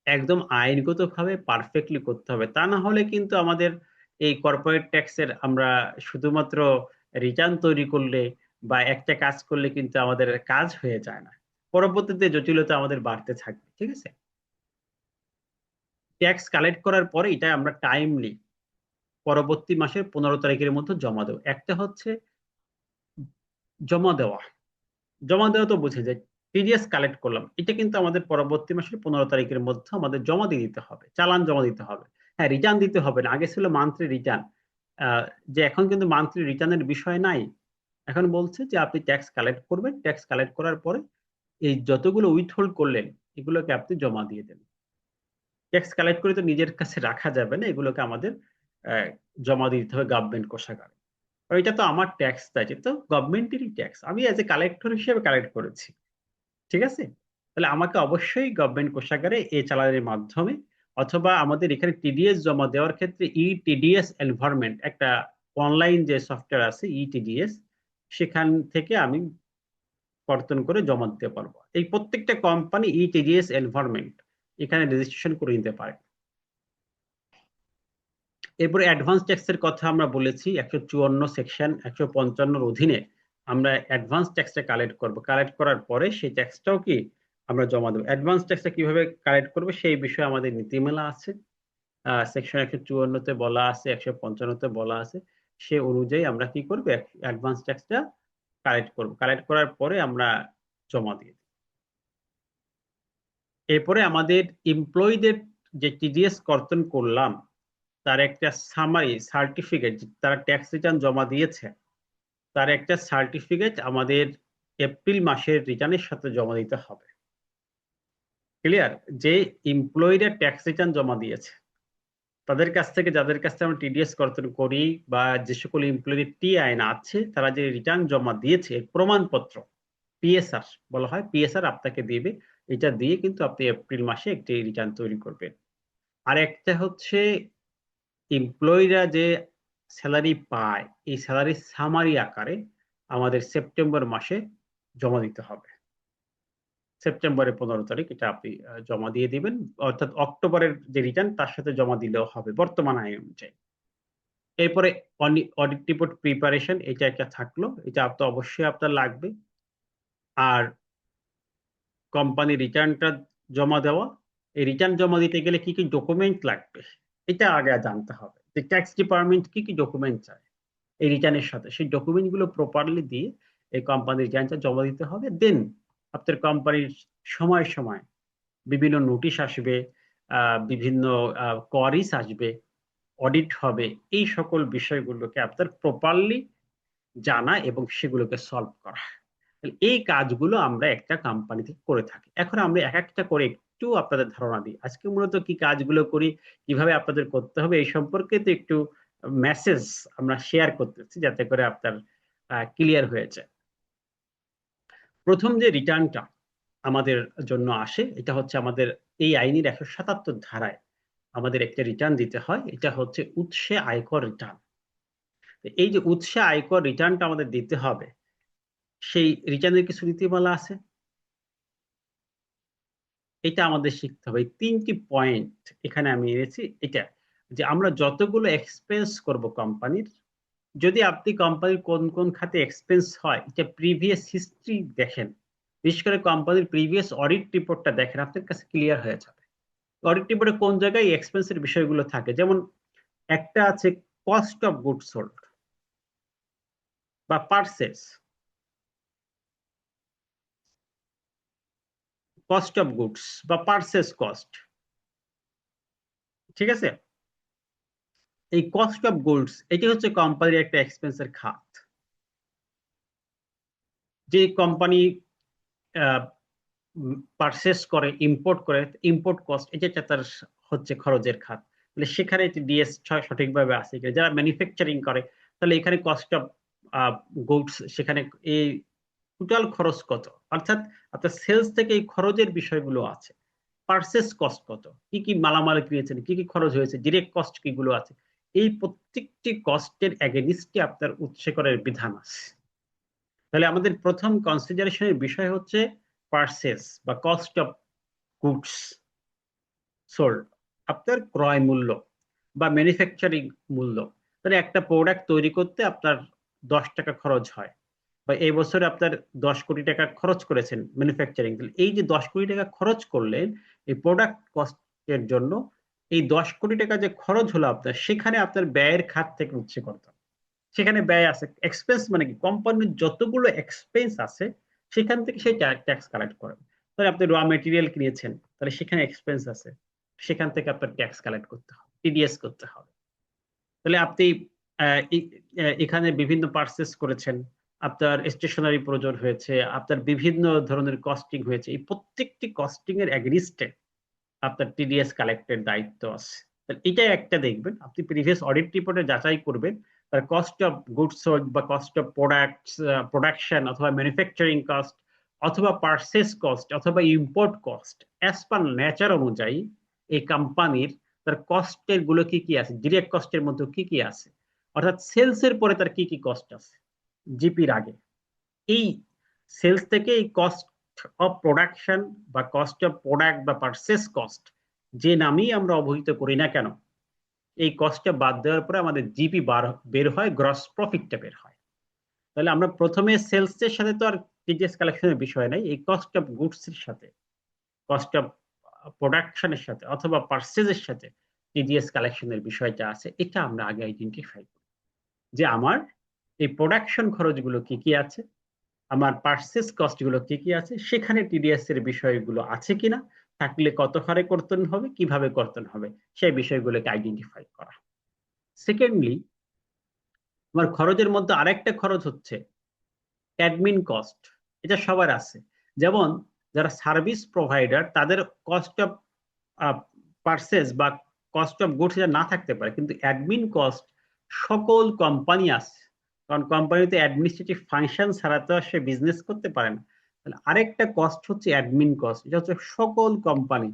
একদম আইনগত ভাবে পারফেক্টলি করতে হবে। তা না হলে কিন্তু আমাদের এই কর্পোরেট ট্যাক্সের আমরা শুধুমাত্র রিটার্ন তৈরি করলে বা একটা কাজ করলে কিন্তু আমাদের কাজ হয়ে যায় না, পরবর্তীতে জটিলতা আমাদের বাড়তে থাকবে। ঠিক আছে, ট্যাক্স কালেক্ট করার পরে এটা আমরা টাইমলি পরবর্তী মাসের 15 তারিখের মধ্যে জমা দেবো। একটা হচ্ছে জমা দেওয়া, জমা দেওয়া তো বুঝে যায়, টিডিএস কালেক্ট করলাম, এটা কিন্তু আমাদের পরবর্তী মাসের 15 তারিখের মধ্যে আমাদের জমা দিয়ে দিতে হবে, চালান জমা দিতে হবে। হ্যাঁ, রিটার্ন দিতে হবে না, আগে ছিল মান্থলি রিটার্ন, যে এখন কিন্তু মান্থলি রিটার্নের বিষয় নাই। এখন বলছে যে আপনি ট্যাক্স কালেক্ট করবেন, ট্যাক্স কালেক্ট করার পরে এই যতগুলো উইথহোল্ড করলেন এগুলোকে আপনি জমা দিয়ে দেন। ট্যাক্স কালেক্ট করে তো নিজের কাছে রাখা যাবে না, এগুলোকে আমাদের আহ, জমা দিতে হবে গভর্নমেন্ট কোষাগারে। আর এটা তো আমার ট্যাক্স, তাই এটা তো গভর্নমেন্টেরই ট্যাক্স, আমি এজ এ কালেক্টর হিসেবে কালেক্ট করেছি। ঠিক আছে, তাহলে আমাকে অবশ্যই গভর্নমেন্ট কোষাগারে এই চালানের মাধ্যমে, অথবা আমাদের এখানে টিডিএস জমা দেওয়ার ক্ষেত্রে ই টিডিএস এনভায়রনমেন্ট একটা অনলাইন যে সফটওয়্যার আছে ইটিডিএস, সেখান থেকে আমি কর্তন করে জমা দিতে পারবো। এই প্রত্যেকটা কোম্পানি ইটিডিএস এনভায়রনমেন্ট এখানে রেজিস্ট্রেশন করে নিতে পারে। এরপরে অ্যাডভান্স ট্যাক্সের কথা আমরা বলেছি, 154 সেকশন 155 অধীনে আমরা অ্যাডভান্স ট্যাক্সটা কালেক্ট করব। কালেক্ট করার পরে সেই ট্যাক্সটাও কি আমরা জমা দেবো। অ্যাডভান্স ট্যাক্সটা কিভাবে কালেক্ট করবে সেই বিষয়ে আমাদের নীতিমালা আছে, সেকশন 154-তে বলা আছে, 155-তে বলা আছে। সে অনুযায়ী আমরা কি করবো, অ্যাডভান্স ট্যাক্সটা কালেক্ট করব। কালেক্ট করার পরে আমরা জমা দিয়ে দিই। এরপরে আমাদের এমপ্লয়ীদের যে টিডিএস কর্তন করলাম তার একটা সামারি সার্টিফিকেট, তারা ট্যাক্স রিটার্ন জমা দিয়েছে তার একটা সার্টিফিকেট আমাদের এপ্রিল মাসের রিটার্নের সাথে জমা দিতে হবে। ক্লিয়ার? যে এমপ্লয়িরা ট্যাক্স রিটার্ন জমা দিয়েছে তাদের কাছ থেকে, যাদের কাছ থেকে আমরা টিডিএস কর্তন করি বা যে সকল এমপ্লয়ি টি আইন আছে, তারা যে রিটার্ন জমা দিয়েছে প্রমাণপত্র, পিএসআর বলা হয়, পিএসআর আপনাকে দিবে। এটা দিয়ে কিন্তু আপনি এপ্রিল মাসে একটি রিটার্ন তৈরি করবেন। আর একটা হচ্ছে এমপ্লয়িরা যে স্যালারি পায় এই স্যালারি সামারি আকারে আমাদের সেপ্টেম্বর মাসে জমা দিতে হবে। সেপ্টেম্বরের 15 তারিখ এটা আপনি জমা দিয়ে দিবেন, অর্থাৎ অক্টোবরের যে রিটার্ন তার সাথে জমা দিলেও হবে বর্তমান আয় অনুযায়ী। এরপরে অডিট রিপোর্ট প্রিপারেশন, এটা একটা থাকলো, এটা তো অবশ্যই আপনার লাগবে। আর কোম্পানি রিটার্নটা জমা দেওয়া, এই রিটার্ন জমা দিতে গেলে কি কি ডকুমেন্ট লাগবে এটা আগে জানতে হবে, যে ট্যাক্স ডিপার্টমেন্ট কি কি ডকুমেন্ট চায় এই রিটার্নের সাথে। সেই ডকুমেন্ট গুলো প্রপারলি দিয়ে এই কোম্পানির রিটার্নটা জমা দিতে হবে। দেন আপনার কোম্পানির সময় সময় বিভিন্ন নোটিশ আসবে, বিভিন্ন কোয়ারিজ আসবে, অডিট হবে। এই সকল বিষয়গুলোকে আপনার প্রপারলি জানা এবং সেগুলোকে সলভ করা, এই কাজগুলো আমরা একটা কোম্পানিতে করে থাকি। এখন আমরা এক একটা করে একটু আপনাদের ধারণা দিই। আজকে মূলত কি কাজগুলো করি, কিভাবে আপনাদের করতে হবে এই সম্পর্কে তো একটু মেসেজ আমরা শেয়ার করতেছি, যাতে করে আপনার ক্লিয়ার হয়েছে। প্রথম যে রিটার্নটা আমাদের জন্য আসে, এটা হচ্ছে আমাদের এই আইনের 177 ধারায় আমাদের একটা রিটার্ন দিতে হয়, এটা হচ্ছে উৎসে আয়কর রিটার্ন। এই যে উৎসে আয়কর রিটার্নটা আমাদের দিতে হবে, সেই রিটার্নের কিছু নীতিমালা আছে, এটা আমাদের শিখতে হবে। 3টি পয়েন্ট এখানে আমি এনেছি। এটা যে আমরা যতগুলো এক্সপেন্স করব কোম্পানির, যদি আপনি কোম্পানির কোন কোন খাতে এক্সপেন্স হয় এটা প্রিভিয়াস হিস্ট্রি দেখেন, বিশেষ করে কোম্পানির প্রিভিয়াস অডিট রিপোর্টটা দেখেন, আপনার কাছে ক্লিয়ার হয়ে যাবে অডিট রিপোর্টে কোন জায়গায় এক্সপেন্সের বিষয়গুলো থাকে। যেমন একটা আছে কস্ট অফ গুডস সোল্ড বা পারচেস, কস্ট অফ গুডস বা পারচেস কস্ট, ঠিক আছে? এই কস্ট অফ গুডস এটি হচ্ছে কোম্পানির একটা এক্সপেন্সের খাত। যে কোম্পানি পারচেস করে, ইম্পোর্ট করে, ইম্পোর্ট কস্ট এটা তার হচ্ছে খরচের খাত। তাহলে সেখানে ডিএস সঠিকভাবে আছে। যারা ম্যানুফ্যাকচারিং করে তাহলে এখানে কস্ট অফ গুডস, সেখানে এই টোটাল খরচ কত, অর্থাৎ আপনার সেলস থেকে এই খরচের বিষয়গুলো আছে। পারচেস কস্ট কত, কি কি মালামাল কিনেছেন, কি কি খরচ হয়েছে, ডিরেক্ট কস্ট কিগুলো আছে, এই প্রত্যেকটি কস্টের এগেনিস্টে আপনার উৎসে করের বিধান আছে। তাহলে আমাদের প্রথম কনসিডারেশনের বিষয় হচ্ছে পারচেস বা কস্ট অফ গুডস সোল্ড, আপনার ক্রয় মূল্য বা ম্যানুফ্যাকচারিং মূল্য। তাহলে একটা প্রোডাক্ট তৈরি করতে আপনার 10 টাকা খরচ হয়, বা এই বছরে আপনার 10 কোটি টাকা খরচ করেছেন ম্যানুফ্যাকচারিং, তাহলে এই যে 10 কোটি টাকা খরচ করলেন এই প্রোডাক্ট কস্টের জন্য, এই 10 কোটি টাকা যে খরচ হলো আপনার, সেখানে আপনার ব্যয়ের খাত থেকে উৎসে করতে হবে। সেখানে ব্যয় আছে। এক্সপেন্স মানে কি, কোম্পানির যতগুলো এক্সপেন্স আছে সেখান থেকে সেই ট্যাক্স কালেক্ট করেন। তাহলে আপনি র মেটেরিয়াল কিনেছেন, তাহলে সেখানে এক্সপেন্স আছে, সেখান থেকে আপনার ট্যাক্স কালেক্ট করতে হবে, টিডিএস করতে হবে। তাহলে আপনি এখানে বিভিন্ন পারচেস করেছেন, আপনার স্টেশনারি প্রয়োজন হয়েছে, আপনার বিভিন্ন ধরনের কস্টিং হয়েছে, এই প্রত্যেকটি কস্টিং এর এগেনিস্টে আপনার টিডিএস কালেক্টের দায়িত্ব আছে। এটা একটা দেখবেন, আপনি প্রিভিয়াস অডিট রিপোর্টে যাচাই করবেন তার কস্ট অফ গুডস সোল্ড বা কস্ট অফ প্রোডাক্টস, প্রোডাকশন অথবা ম্যানুফ্যাকচারিং কস্ট অথবা পারচেস কস্ট অথবা import cost, as per nature অনুযায়ী এই কোম্পানির তার কস্টের গুলো কি কি আছে, ডিরেক্ট কস্টের মধ্যে কি কি আছে, অর্থাৎ সেলস এর পরে তার কি কি কস্ট আছে জিপির আগে। এই সেলস থেকে এই কস্ট অফ প্রোডাকশন বা কস্ট অফ প্রোডাক্ট বা পারচেস কস্ট যে নামেই আমরা অবহিত করি না কেন, এই কস্টটা বাদ দেওয়ার পরে আমাদের জিপি বের হয়, গ্রস প্রফিটটা বের হয়। তাহলে আমরা প্রথমে সেলস এর সাথে তো আর টিডিএস কালেকশনের বিষয় নাই, এই কস্ট অফ গুডস এর সাথে, কস্ট অফ প্রোডাকশনের সাথে অথবা পারচেজের সাথে টিডিএস কালেকশনের বিষয়টা আছে। এটা আমরা আগে আইডেন্টিফাই করি যে আমার এই প্রোডাকশন খরচগুলো কি কি আছে, আমার পারচেস কস্ট গুলো কি কি আছে, সেখানে টিডিএস এর বিষয়গুলো আছে কিনা, থাকলে কত হারে কর্তন হবে, কিভাবে কর্তন হবে, সেই বিষয়গুলোকে আইডেন্টিফাই করা। সেকেন্ডলি, আমার খরচের মধ্যে আরেকটা খরচ হচ্ছে অ্যাডমিন কস্ট। এটা সবার আছে। যেমন যারা সার্ভিস প্রোভাইডার তাদের কস্ট অফ পারচেস বা কস্ট অফ গুডস এটা না থাকতে পারে, কিন্তু অ্যাডমিন কস্ট সকল কোম্পানি আছে, কারণ কোম্পানিতে অ্যাডমিনিস্ট্রেটিভ ফাংশন ছাড়া তো সে বিজনেস করতে পারে না। তাহলে আরেকটা কস্ট হচ্ছে অ্যাডমিন কস্ট, এটা হচ্ছে সকল কোম্পানি,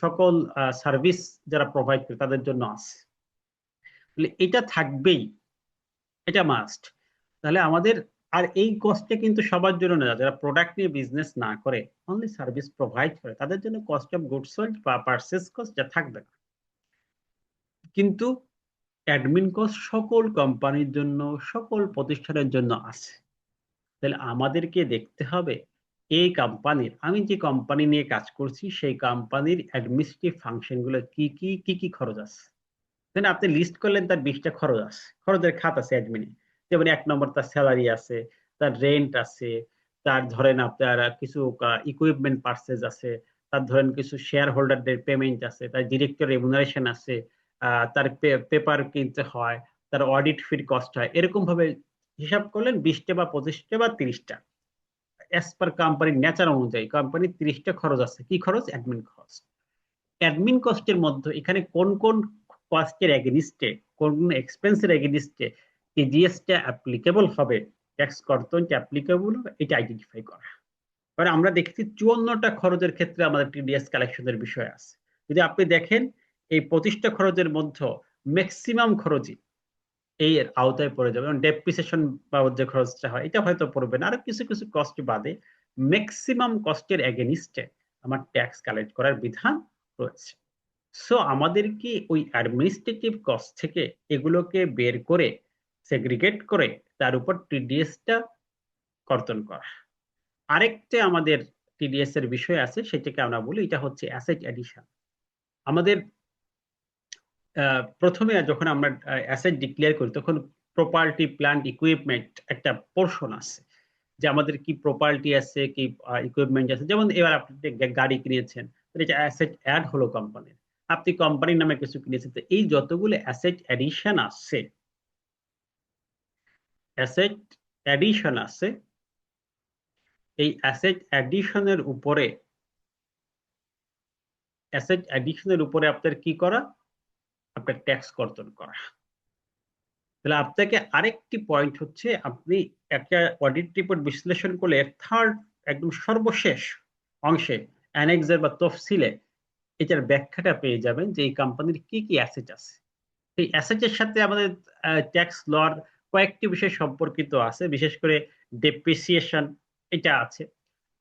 সকল সার্ভিস যারা প্রোভাইড করে তাদের জন্য আছে। তাহলে এটা থাকবেই, এটা মাস্ট। তাহলে আমাদের, আর এই কস্টে কিন্তু সবার জন্য না, যারা প্রোডাক্ট নিয়ে বিজনেস না করে, অনলি সার্ভিস প্রোভাইড করে, তাদের জন্য কস্ট অফ গুডস সোল্ড বা পারচেস কস্ট যা থাকবে না। কিন্তু অ্যাডমিন কস্ট সকল কোম্পানির জন্য, সকল প্রতিষ্ঠানের জন্য আছে। তাহলে আমাদেরকে দেখতে হবে এই কোম্পানির, আমি যে কোম্পানি নিয়ে কাজ করছি সেই কোম্পানির অ্যাডমিনিস্ট্রেটিভ ফাংশন গুলো কি কি কি কি খরচ আছে। দেন আপনি লিস্ট করলেন তার 20টা খরচ আছে, খরচের খাত আছে অ্যাডমিনে। যেমন 1 নম্বর তার স্যালারি আছে, তার রেন্ট আছে, তার ধরেন আপনার কিছু ইকুইপমেন্ট পারচেজ আছে, তার ধরেন কিছু শেয়ার হোল্ডারদের পেমেন্ট আছে, তার ডিরেক্টর রেমুনারেশন আছে, তার পেপার কিনতে হয়, তার অডিট ফির কস্ট হয়, এরকম ভাবে হিসাব করলেন 20টা বা 25টা বা 30টা, অ্যাজ পার কোম্পানির নেচার অনুযায়ী কোম্পানির 30টা খরচ আছে। কি খরচ? অ্যাডমিন খরচ। অ্যাডমিন কস্টের মধ্যে এখানে কোন কোন কস্টের এগেনিস্টে, কোন এক্সপেন্সের এগেনিস্টে টিডিএসটা অ্যাপ্লিকেবল হবে, ট্যাক্স কর্তনটা অ্যাপ্লিকেবল হবে, এটা আইডেন্টিফাই করা। কারণ আমরা দেখছি 54টা খরচের ক্ষেত্রে আমাদের টিডিএস কালেকশনের বিষয় আছে। যদি আপনি দেখেন এই 25টা খরচের মধ্যে ম্যাক্সিমাম খরচই এই এর আওতায় পড়ে যাবে। ডেপ্রিসিয়েশন বাবদ যে খরচটা হয় এটা হয়তো পড়বে না, আর কিছু কিছু কস্ট বাদে ম্যাক্সিমাম কস্টের এগেনিস্টে আমার ট্যাক্স কালেক্ট করার বিধান রয়েছে। সো আমাদেরকে ওই অ্যাডমিনিস্ট্রেটিভ কস্ট থেকে এগুলোকে বের করে সেগ্রিগেট করে তার উপর টিডিএসটা কর্তন করা। আরেকটা আমাদের টিডিএস এর বিষয় আছে, সেটাকে আমরা বলি এটা হচ্ছে অ্যাসেট এডিশন। আমাদের প্রথমে যখন আমরা অ্যাসেট ডিক্লেয়ার করি তখন প্রপার্টি প্ল্যান্ট ইকুইপমেন্ট একটা পোর্শন আছে, যে আমাদের কি প্রপার্টি আছে, কি ইকুইপমেন্ট আছে। যেমন এবার আপনি গাড়ি কিনেছেন, এটা অ্যাসেট অ্যাড হলো কোম্পানির। আপনি কোম্পানির নামে কিছু কিনেছেন, তো এই যতগুলো অ্যাসেট অ্যাডিশন আছে, অ্যাসেট অ্যাডিশন আছে, এই অ্যাসেট অ্যাডিশনের উপরে, অ্যাসেট অ্যাডিশনের উপরে আপনার কি করা, আপনার ট্যাক্স কর্তন করা। তাহলে আপনাকে আরেকটি পয়েন্ট হচ্ছে, আপনি একটা অডিট রিপোর্ট বিশ্লেষণ করলে থার্ড, একদম সর্বশেষ অংশে, অ্যানেক্সার বা তফসিলে এটার ব্যাখ্যাটা পেয়ে যাবেন যে এই কোম্পানির কি কি অ্যাসেট আছে। এই অ্যাসেটের সাথে আমাদের ট্যাক্স লর কয়েকটি বিষয় সম্পর্কিত আছে, বিশেষ করে ডেপ্রিসিয়েশন এটা আছে,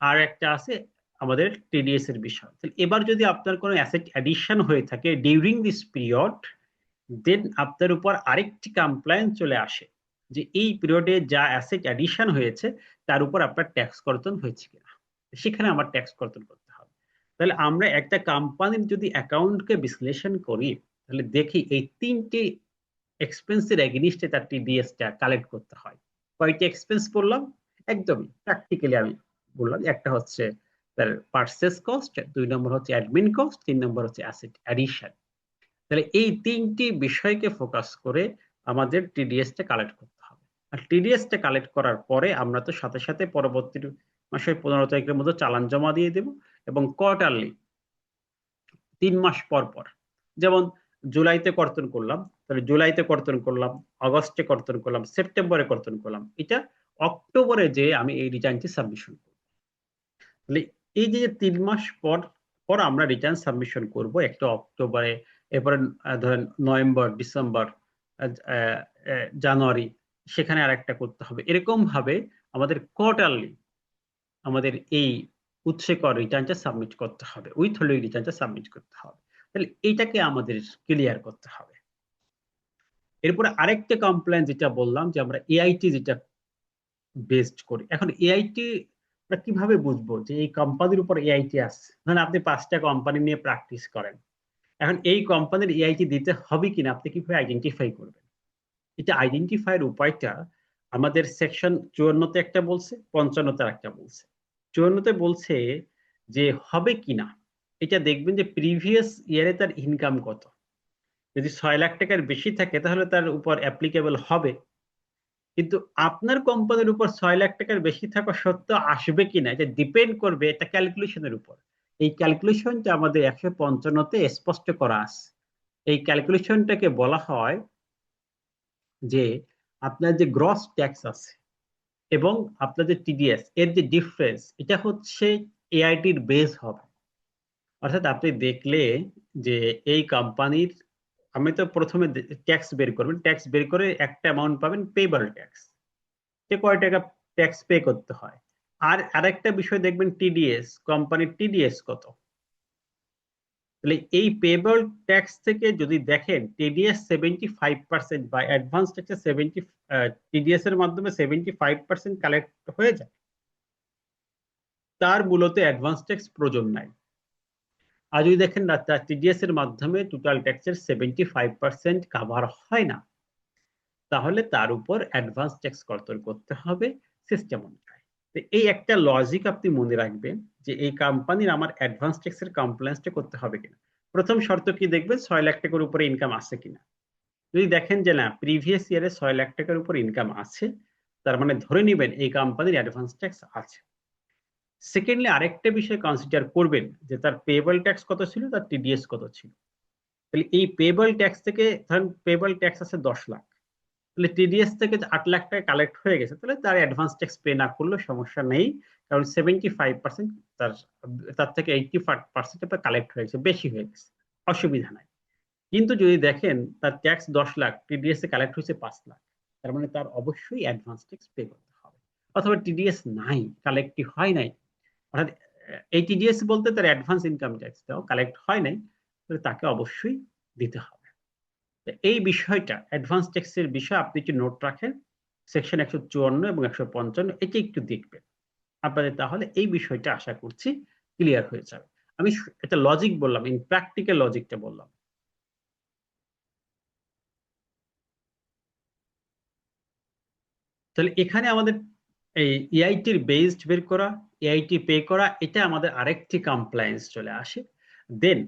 আর একটা আছে আমাদের টিডিএস এর বিষয়। এবার যদি আপনার কোনো অ্যাসেট অ্যাডিশন হয়ে থাকে ডিউরিং দিস পিরিয়ড, দেন আপনার উপর আরেকটি কমপ্লায়েন্স চলে আসে যে এই পিরিয়ডে যা অ্যাসেট অ্যাডিশন হয়েছে তার উপর আপনার ট্যাক্স কর্তন হয়েছে কিনা, সেখানে আমার ট্যাক্স কর্তন করতে হবে। তাহলে আমরা একটা কোম্পানির যদি অ্যাকাউন্টকে বিশ্লেষণ করি, তাহলে দেখি এই 3টে এক্সপেন্সের এগেনিস্টে তার টিডিএসটা কালেক্ট করতে হয়। কয়টি এক্সপেন্স বললাম? একদমই প্র্যাকটিক্যালি আমি বললাম, একটা হচ্ছে তার পারচেস কস্ট, 2 নম্বর হচ্ছে অ্যাডমিন কস্ট, 3 নম্বর হচ্ছে অ্যাসেট অ্যাডিশন। তাহলে এই 3টি বিষয়কে ফোকাস করে আমাদের টিডিএসটা কালেক্ট করতে হবে। আর টিডিএসটা কালেক্ট করার পরে আমরা তো সাথে সাথে পরবর্তী মাসের 15 তারিখের মধ্যে চালান জমা দিয়ে দেব, এবং কোয়ার্টারলি 3 মাস পর পর, যেমন জুলাইতে কর্তন করলাম, তাহলে জুলাইতে কর্তন করলাম, আগস্টে কর্তন করলাম, সেপ্টেম্বরে কর্তন করলাম, এটা অক্টোবরে যে আমি এই রিটার্নটি সাবমিশন করব। তাহলে এই যে 3 মাস পর পর আমরা রিটার্ন সাবমিশন করব, একটা অক্টোবরে, এরপরে ধরেন নভেম্বর, ডিসেম্বর, জানুয়ারি, সেখানে আরেকটা করতে হবে। এরকম ভাবে আমাদের কোয়ার্টারলি আমাদের এই উৎসে কর রিটার্নটা সাবমিট করতে হবে, উইথহোল্ডিং রিটার্নটা সাবমিট করতে হবে। তাহলে এইটাকে আমাদের ক্লিয়ার করতে হবে। এরপরে আরেকটা কমপ্লেন যেটা বললাম যে আমরা এআইটি যেটা বেসড করি। এখন এআইটি আমরা কিভাবে বুঝবো যে এই কোম্পানির উপর এআইটি আছে? ধরেন আপনি 5টা কোম্পানি নিয়ে প্র্যাকটিস করেন, এখন এই কোম্পানির এআইটি দিতে হবে কিনা আপনি কিভাবে আইডেন্টিফাই করবেন? এটা আইডেন্টিফাইয়ের উপায়টা আমাদের সেকশন 54-তে একটা বলছে, 55-তে একটা বলছে। 54-তে বলছে যে হবে কিনা এটা দেখবেন যে প্রিভিয়াস ইয়ারে তার ইনকাম কত। যদি 6 লাখ টাকার বেশি থাকে তাহলে তার উপর অ্যাপ্লিকেবল হবে, কিন্তু আপনার কোম্পানির উপর 6 লাখ টাকার বেশি থাকা সত্ত্বেও আসবে কিনা এটা ডিপেন্ড করবে একটা ক্যালকুলেশনের উপর। এই ক্যালকুলেশনটা আমাদের 155-তে স্পষ্ট করা আছে। এই ক্যালকুলেশনটাকে বলা হয় যে আপনার যে গ্রস ট্যাক্স আছে এবং আপনার যে টিডিএস এর যে ডিফারেন্স, এটা হচ্ছে এআইটির বেস হবে। অর্থাৎ আপনি দেখলে যে এই কোম্পানির, আমি তো প্রথমে ট্যাক্স বের করবেন, ট্যাক্স বের করে একটা অ্যামাউন্ট পাবেন পেবল ট্যাক্স, যে কয় টাকা ট্যাক্স পে করতে হয়। আর আরেকটা বিষয় দেখবেন টিডিএস, কোম্পানির টিডিএস কত। তাহলে এই পেবল ট্যাক্স থেকে যদি দেখেন টিডিএস 75% বা অ্যাডভান্স ট্যাক্সে টিডিএস এর মাধ্যমে 75% কালেক্ট হয়ে যায়, তার মূলত অ্যাডভান্স ট্যাক্স প্রয়োজন নাই। আর যদি দেখেন না তার টিডিএস এর মাধ্যমে টোটাল ট্যাক্সের 75% কাভার হয় না, তাহলে তার উপর অ্যাডভান্স ট্যাক্স কর্তন করতে হবে সিস্টেম অনুযায়ী। তো এই একটা লজিক আপনি মনে রাখবেন যে এই কোম্পানির আমার অ্যাডভান্স ট্যাক্সের কমপ্লায়েন্সটা করতে হবে কিনা। প্রথম শর্ত কি দেখবেন, 6 লাখ টাকার উপরে ইনকাম আছে কিনা। যদি দেখেন যে না প্রিভিয়াস ইয়ারে 6 লাখ টাকার উপর ইনকাম আছে, তার মানে ধরে নিবেন এই কোম্পানির অ্যাডভান্স ট্যাক্স আছে। সেকেন্ডলি আরেকটা বিষয় কনসিডার করবেন যে তার পেবল ট্যাক্স কত ছিল, তার টিডিএস কত ছিল। তাহলে এই পেবল ট্যাক্স থেকে ধরেন পেবল ট্যাক্স আছে 10 লাখ, তাহলে টিডিএস থেকে 8 লাখ টাকা কালেক্ট হয়ে গেছে, তাহলে তার অ্যাডভান্স ট্যাক্স পে না করলেও সমস্যা নেই, কারণ 75% তার তার থেকে 85% কালেক্ট হয়ে গেছে, বেশি হয়ে গেছে, অসুবিধা নাই। কিন্তু যদি দেখেন তার ট্যাক্স 10 লাখ, টিডিএস এ কালেক্ট হয়েছে 5 লাখ, তার মানে তার অবশ্যই অ্যাডভান্স ট্যাক্স পে করতে হবে। অথবা টিডিএস নাই, কালেক্টই হয় নাই, অর্থাৎ এই টিডিএস বলতে তার অ্যাডভান্স ইনকাম ট্যাক্সটাও কালেক্ট হয় নাই, তাহলে তাকে অবশ্যই দিতে হবে। এই বিষয়টা অ্যাডভান্স ট্যাক্সের বিষয় আপনি একটু নোট রাখেন, সেকশন 154 এবং 155 এটা একটু দেখবেন আপনাদের, তাহলে এই বিষয়টা আশা করছি ক্লিয়ার হয়ে যাবে। আমি একটা লজিক বললাম, ইন প্র্যাকটিক্যাল লজিকটা বললাম। তাহলে এখানে আমাদের এই ইআইটির বেসড বের করা, এআইটি পে করা, এটা আমাদের আরেকটি কমপ্লায়েন্স চলে আসে। দেন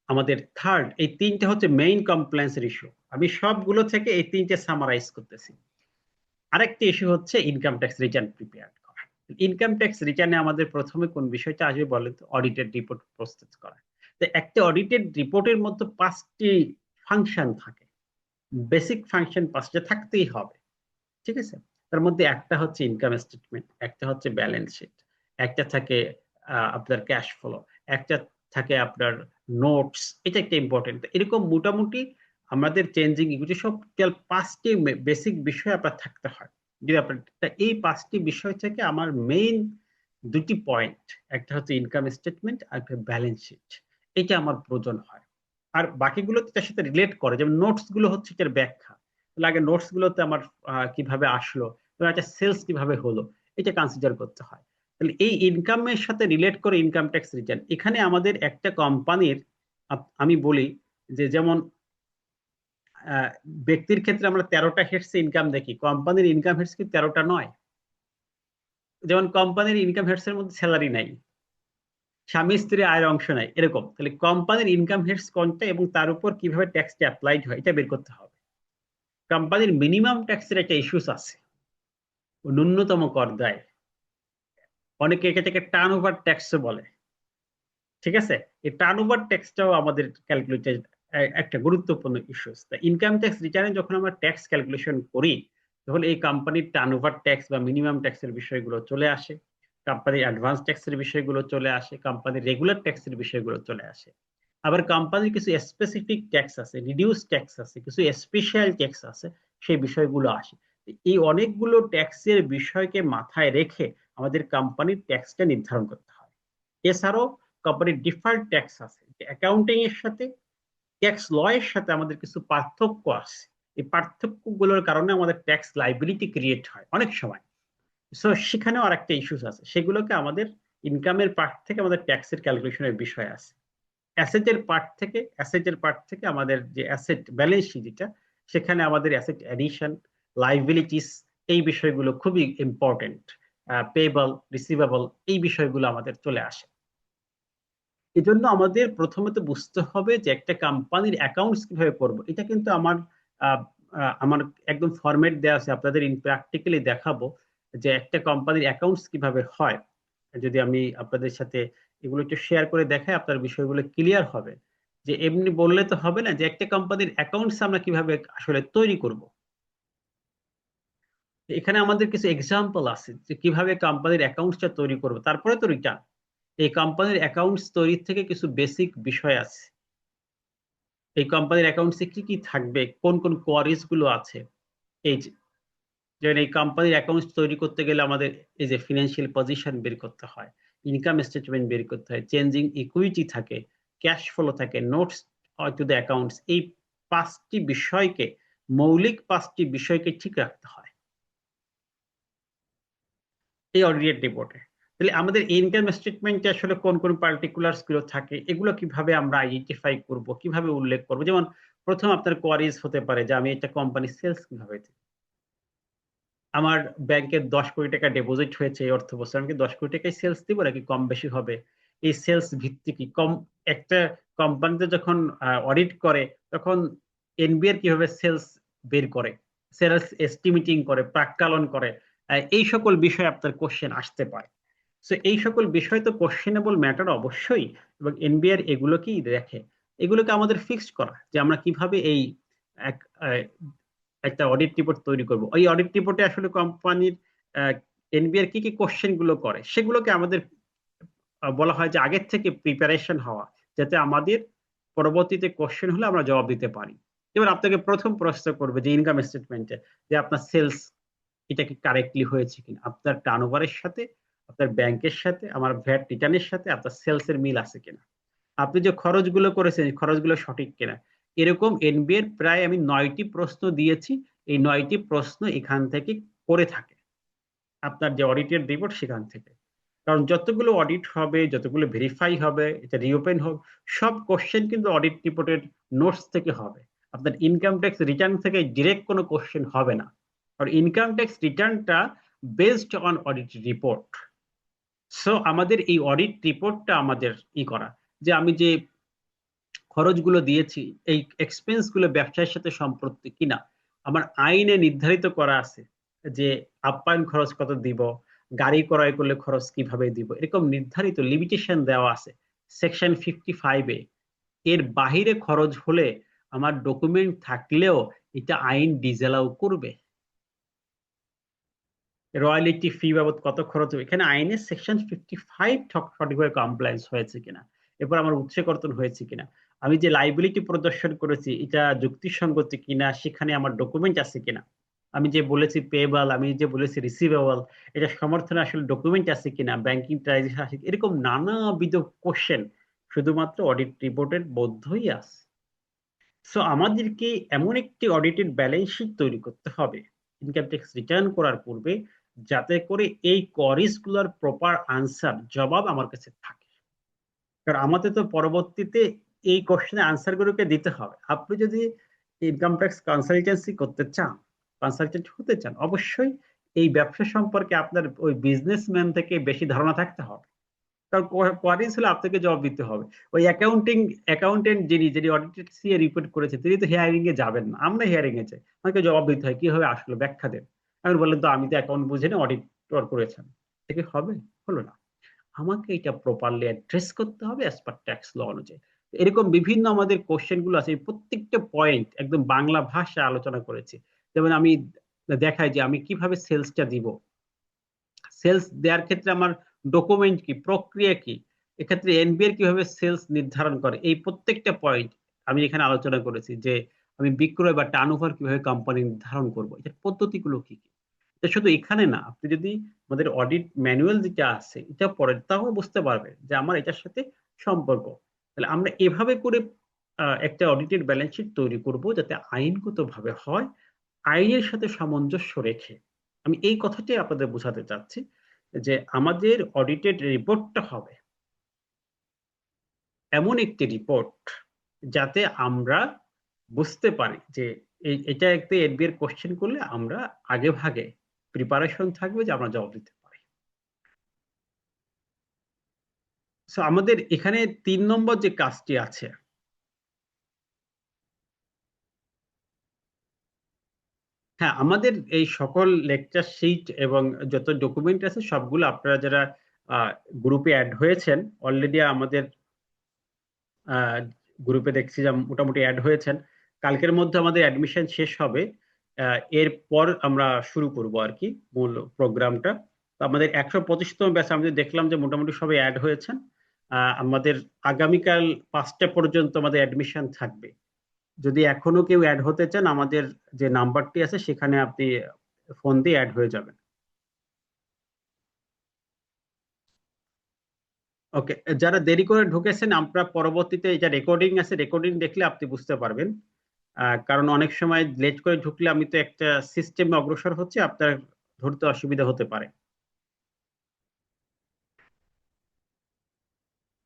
আমাদের থার্ড, এই তিনটা হচ্ছে মেইন কমপ্লায়েন্সের ইস্যু। আমি সবগুলো থেকে এই তিনটে সামারাইজ করতেছি। আরেকটি ইস্যু হচ্ছে ইনকাম ট্যাক্স রিটার্ন প্রিপেয়ার করা। ইনকাম ট্যাক্স রিটার্নে আমাদের প্রথমে কোন বিষয়টা আসবে বলেন তো? অডিটেড রিপোর্ট প্রস্তুত করা। তো একটা অডিটেড রিপোর্টের মধ্যে 5টি ফাংশন থাকে, বেসিক ফাংশন 5টা থাকতেই হবে, ঠিক আছে? তার মধ্যে একটা হচ্ছে ইনকাম স্টেটমেন্ট, একটা হচ্ছে ব্যালেন্স শিট, একটা থাকে আপনার ক্যাশ ফ্লো, একটা থাকে আপনার নোটস, এটা একটা ইম্পর্টেন্ট। এরকম মোটামুটি আমাদের চেঞ্জিং ইকুইটি সব 5টি বেসিক বিষয় আপনার থাকতে হয়। যদি আপনার এই 5টি বিষয় থেকে আমার মেইন 2টি পয়েন্ট, একটা হচ্ছে ইনকাম স্টেটমেন্ট আর একটা ব্যালেন্স শিট, এটা আমার প্রয়োজন হয়। আর বাকিগুলো তার সাথে রিলেট করে, যেমন নোটস গুলো হচ্ছে এটার ব্যাখ্যা। লাগে নোটস গুলোতে আমার কিভাবে আসলো, একটা সেলস কিভাবে হলো, এটা কনসিডার করতে হয়। তাহলে এই ইনকামের সাথে রিলেট করে ইনকাম ট্যাক্স রিটার্ন। এখানে আমাদের একটা কোম্পানির, আমি বলি যে যেমন ব্যক্তির ক্ষেত্রে আমরা 13টা হেডস ইনকাম দেখি, কোম্পানির ইনকাম হেডস কি 13টা নয়? যেমন কোম্পানির ইনকাম হেডস এর মধ্যে স্যালারি নাই, স্বামী স্ত্রী আয়ের অংশ নাই, এরকম। তাহলে কোম্পানির ইনকাম হেডস কোনটা এবং তার উপর কিভাবে ট্যাক্সটা অ্যাপ্লাইড হয় এটা বের করতে হবে। কোম্পানির মিনিমাম ট্যাক্সের একটা ইস্যুস আছে, ন্যূনতম কর দেয়, অনেকে এটাকে টার্ন ওভার ট্যাক্স বলে, ঠিক আছে? এই টার্ন ওভার ট্যাক্সটাও আমাদের ক্যালকুলেটেড একটা গুরুত্বপূর্ণ ইস্যুস। ইনকাম ট্যাক্স রিটার্নে যখন আমরা ট্যাক্স ক্যালকুলেশন করি, তখন এই কোম্পানির টার্ন ওভার ট্যাক্স বা মিনিমাম ট্যাক্সের বিষয়গুলো চলে আসে, কোম্পানির অ্যাডভান্স ট্যাক্সের বিষয়গুলো চলে আসে, কোম্পানির রেগুলার ট্যাক্সের বিষয়গুলো চলে আসে। আবার কোম্পানির কিছু স্পেসিফিক ট্যাক্স আছে, রিডিউস ট্যাক্স আছে, কিছু স্পেশাল ট্যাক্স আছে, সেই বিষয়গুলো আসে। এই অনেকগুলো ট্যাক্সের বিষয়কে মাথায় রেখে আমাদের কোম্পানির ট্যাক্সটা নির্ধারণ করতে হয়। এছাড়াও কোম্পানির ডিফার্ড ট্যাক্স আছে, অ্যাকাউন্টিং এর সাথে ট্যাক্স ল এর সাথে আমাদের কিছু পার্থক্য আছে। এই পার্থক্যগুলোর কারণে আমাদের ট্যাক্স লাইবিলিটি ক্রিয়েট হয় অনেক সময়। সো সেখানেও আর একটা ইস্যুস আছে, সেগুলোকে আমাদের ইনকামের পার্ট থেকে আমাদের ট্যাক্সের ক্যালকুলেশনের বিষয় আছে। অ্যাসেটের পার্ট থেকে আমাদের যে অ্যাসেট ব্যালেন্স শিট, যেটা সেখানে আমাদের অ্যাসেট অ্যাডিশন, লাইবিলিটিস, এই বিষয়গুলো খুবই ইম্পর্টেন্ট। পেয়েবল, রিসিভেবল, এই বিষয়গুলো আমাদের চলে আসে। এজন্য আমাদের প্রথমত বুঝতে হবে যে একটা কোম্পানির অ্যাকাউন্টস কিভাবে করব। এটা কিন্তু আহ, আমার একদম ফরম্যাট দেওয়া আছে, আপনাদের ইন প্র্যাকটিক্যালি দেখাবো যে একটা কোম্পানির অ্যাকাউন্টস কিভাবে হয়। যদি আমি আপনাদের সাথে এগুলো একটু শেয়ার করে দেখাই, আপনার বিষয়গুলো ক্লিয়ার হবে। যে এমনি বললে তো হবে না যে একটা কোম্পানির অ্যাকাউন্টস আমরা কিভাবে আসলে তৈরি করব। এখানে আমাদের কিছু এক্সাম্পল আছে যে কিভাবে কোম্পানির অ্যাকাউন্টসটা তৈরি করবো, তারপরে তো রিটার্ন। এই কোম্পানির অ্যাকাউন্টস তৈরির থেকে কিছু বেসিক বিষয় আছে। এই কোম্পানির অ্যাকাউন্টসে কি কি থাকবে, কোন কোন কোয়ারিজ গুলো আছে। এই যে, যেমন এই কোম্পানির অ্যাকাউন্টস তৈরি করতে গেলে আমাদের এই যে ফিনান্সিয়াল পজিশন বের করতে হয়, ইনকাম স্টেটমেন্ট বের করতে হয়, চেঞ্জিং ইকুইটি থাকে, ক্যাশ ফ্লো থাকে, নোটস টু দ্য অ্যাকাউন্টস। এই মৌলিক পাঁচটি বিষয়কে ঠিক রাখতে হয় এই অডিট রিপোর্টে। তাহলে আমাদের ইনকাম স্টেটমেন্টে আসলে কোন কোন পার্টিকুলার্স গুলো থাকে, এগুলো কিভাবে আমরা আইডেন্টিফাই করব, কিভাবে উল্লেখ করব। যেমন প্রথম আপনার কোয়ারিজ হতে পারে যে আমি একটা কোম্পানি সেলস কিভাবে দিই। আমার ব্যাংকে 10 কোটি টাকা ডিপোজিট হয়েছে এই অর্থ বছর, আমি কি 10 কোটি টাকায় সেলস দিব নাকি কম বেশি হবে? এই সেলস ভিত্তিক কি কম, একটা কোম্পানিতে যখন অডিট করে তখন এনবিআর কিভাবে সেলস বের করে, সেলস এস্টিমেটিং করে, প্রাক্কালন করে, এই সকল বিষয়ে আপনার কোশ্চেন আসতে পারে। সো এই সকল বিষয় তো কোশ্চেনেবল ম্যাটার অবশ্যই, এবং এনবিআর এগুলোকেই দেখে। এগুলোকে আমাদের ফিক্সড করা যে আমরা কিভাবে এই এক একটা অডিট রিপোর্ট তৈরি করব। ওই অডিট রিপোর্টে আসলে কোম্পানির এনবিআর কি কি কোশ্চেন গুলো করে সেগুলোকে আমাদের বলা হয় যে আগের থেকে প্রিপারেশন হওয়া, যাতে আমাদের পরবর্তীতে কোশ্চেন হলে আমরা জবাব দিতে পারি। এবার আপনাকে প্রথম প্রশ্ন করবে যে ইনকাম স্টেটমেন্টে যে আপনার সেলস এটা কি কারেক্টলি হয়েছে কিনা, আপনার টার্নওভারের সাথে, আপনার ব্যাংকের সাথে, আমার ভ্যাট রিটার্নের সাথে আপনার সেলস এর মিল আছে কিনা, আপনি যে খরচগুলো করেছেন খরচগুলো সঠিক কিনা। এরকম এনবিআর প্রায় আমি 9টি প্রশ্ন দিয়েছি, এই 9টি প্রশ্ন এখান থেকে করে থাকে আপনার যে অডিটের রিপোর্ট সেখান থেকে। কারণ যতগুলো অডিট হবে, যতগুলো ভেরিফাই হবে, এটা রিওপেন হোক, সব কোশ্চেন কিন্তু অডিট রিপোর্টের নোটস থেকে হবে। আপনার ইনকাম ট্যাক্স রিটার্ন থেকে ডিরেক্ট কোনো কোশ্চেন হবে না। আর ইনকাম ট্যাক্স রিটার্নটা based on audit report. So আমাদের এই অডিট রিপোর্টটা আমাদের করা, যে আমি যে খরচগুলো দিয়েছি এই এক্সপেন্স গুলো ব্যবসায়ের সাথে সম্পৃক্ত কিনা। আমার আইনে নির্ধারিত করা আছে যে আপ্যায়ন খরচ কত দিব, গাড়ি ক্রয় করলে খরচ কিভাবে দিব, এরকম নির্ধারিত লিমিটেশন দেওয়া আছে সেকশন 55-এ। এর বাহিরে খরচ হলে আমার ডকুমেন্ট থাকলেও এটা আইন ডিসঅ্যালাউ করবে। রয়্যালিটি ফি বাবদ কত খরচ হবে, এখানে আইনের সেকশন 55 সঠিকভাবে কমপ্লায়েন্স হয়েছে কিনা, এরপর আমার উৎসে কর্তন হয়েছে কিনা, আমি যে লাইবিলিটি প্রদর্শন করেছি এটা যুক্তিসঙ্গত কিনা, সেখানে আমার ডকুমেন্ট আছে কিনা, আমি যে বলেছি পেয়েবল, আমি যে বলেছি রিসিভেবল, এটা সমর্থনে আসলে ডকুমেন্ট আছে কিনা, ব্যাংকিং ট্রানজাকশন আছে, এরকম নানাবিধ কোশ্চেন শুধুমাত্র অডিট রিপোর্টের মধ্যেই আছে। সো আমাদেরকে এমন একটি অডিটেড ব্যালেন্স শিট তৈরি করতে হবে ইনকাম ট্যাক্স রিটার্ন করার পূর্বে, যাতে করে এই কোয়ারিজ গুলোর প্রপার আনসার, জবাব আমার কাছে থাকে। কারণ আমাদের তো পরবর্তীতে এই কোশ্চেনের আনসার গুলোকে দিতে হবে। আপনি যদি ইনকাম ট্যাক্স কনসালটেন্সি করতে চান, কনসালটেন্ট হতে চান, অবশ্যই এই ব্যবসা সম্পর্কে আপনার ওই বিজনেসম্যান থেকে বেশি ধারণা থাকতে হবে। কারণ কোয়ারিজ হলে আপনাকে জবাব দিতে হবে। ওই অ্যাকাউন্টেন্ট যিনি যিনি অডিটেড সিএ রিপোর্ট করেছে তিনি তো হিয়ারিং এ যাবেন না, আমরা হিয়ারিং এ যাই, আমাকে জবাব দিতে হয় কিভাবে আসলো ব্যাখ্যা দেন। আমি বললেন তো আমি তো অ্যাকাউন্ট বুঝি না, অডিটর করেছেন, এটা কি হবে? হলো না। আমাকে এটা প্রপারলি অ্যাড্রেস করতে হবে অ্যাজ পার ট্যাক্স ল অনুযায়ী। এরকম বিভিন্ন আমাদের কোশ্চেন গুলো আছে, এই প্রত্যেকটা পয়েন্ট একদম বাংলা ভাষায় আলোচনা করেছি। যেমন আমি দেখাই যে আমি কিভাবে সেলসটা দিব, সেলস দেওয়ার ক্ষেত্রে আমার ডকুমেন্ট কি, প্রক্রিয়া কি, এক্ষেত্রে এনবিআর কিভাবে সেলস নির্ধারণ করে, এই প্রত্যেকটা পয়েন্ট আমি এখানে আলোচনা করেছি। যে আমি বিক্রয় বা টার্নওভার কিভাবে কোম্পানি নির্ধারণ করবো, এটার পদ্ধতিগুলো কি কি। এটা শুধু এখানে না, আপনি যদি আমাদের অডিট ম্যানুয়াল যেটা আছে এটা পড়েন, তাও বুঝতে পারবেন যে আমার এটার সাথে সম্পর্ক। তাহলে আমরা এভাবে করে একটা অডিটেড ব্যালেন্স শিট তৈরি করব যাতে আইনগত ভাবে হয়, আইনের সাথে সামঞ্জস্য রেখে। আমি এই কথাটাই আপনাদের বোঝাতে চাচ্ছি যে আমাদের অডিটেড রিপোর্টটা হবে এমন একটি রিপোর্ট যাতে আমরা বুঝতে পারি যে এটা একটা এনবিআর কোশ্চেন করলে আমরা আগে ভাগে প্রিপারেশন থাকবে যে আমরা জবাব দিতে পারি। সো আমাদের এখানে 3 নম্বর যে কাজটি আছে, হ্যাঁ, আমাদের এই সকল লেকচার শিট এবং যত ডকুমেন্ট আছে সবগুলো আপনারা যারা গ্রুপে অ্যাড হয়েছেন অলরেডি, আমাদের গ্রুপে দেখছি যে মোটামুটি অ্যাড হয়েছেন। কালকের মধ্যে আমাদের অ্যাডমিশন শেষ হবে, এরপর আমরা শুরু করব আর কি মূল প্রোগ্রামটা। তো আমাদের 125তম ব্যাচ আমাদের দেখলাম যে মোটামুটি সবাই অ্যাড হয়েছেন। আমাদের আগামীকাল 5টা পর্যন্ত আমাদের অ্যাডমিশন থাকবে। যদি এখনো কেউ অ্যাড হতে চান, আমাদের যে নাম্বারটি আছে সেখানে আপনি ফোন দিয়ে অ্যাড হয়ে যাবেন। ওকে, যারা দেরি করে ঢুকেছেন, আমরা পরবর্তীতে এটা রেকর্ডিং আছে, রেকর্ডিং দেখলে আপনি বুঝতে পারবেন। কারণ অনেক সময় লেট করে ঢুকলে আমি তো একটা সিস্টেমে অগ্রসর হচ্ছে, আপনার ধরতে অসুবিধা হতে পারে।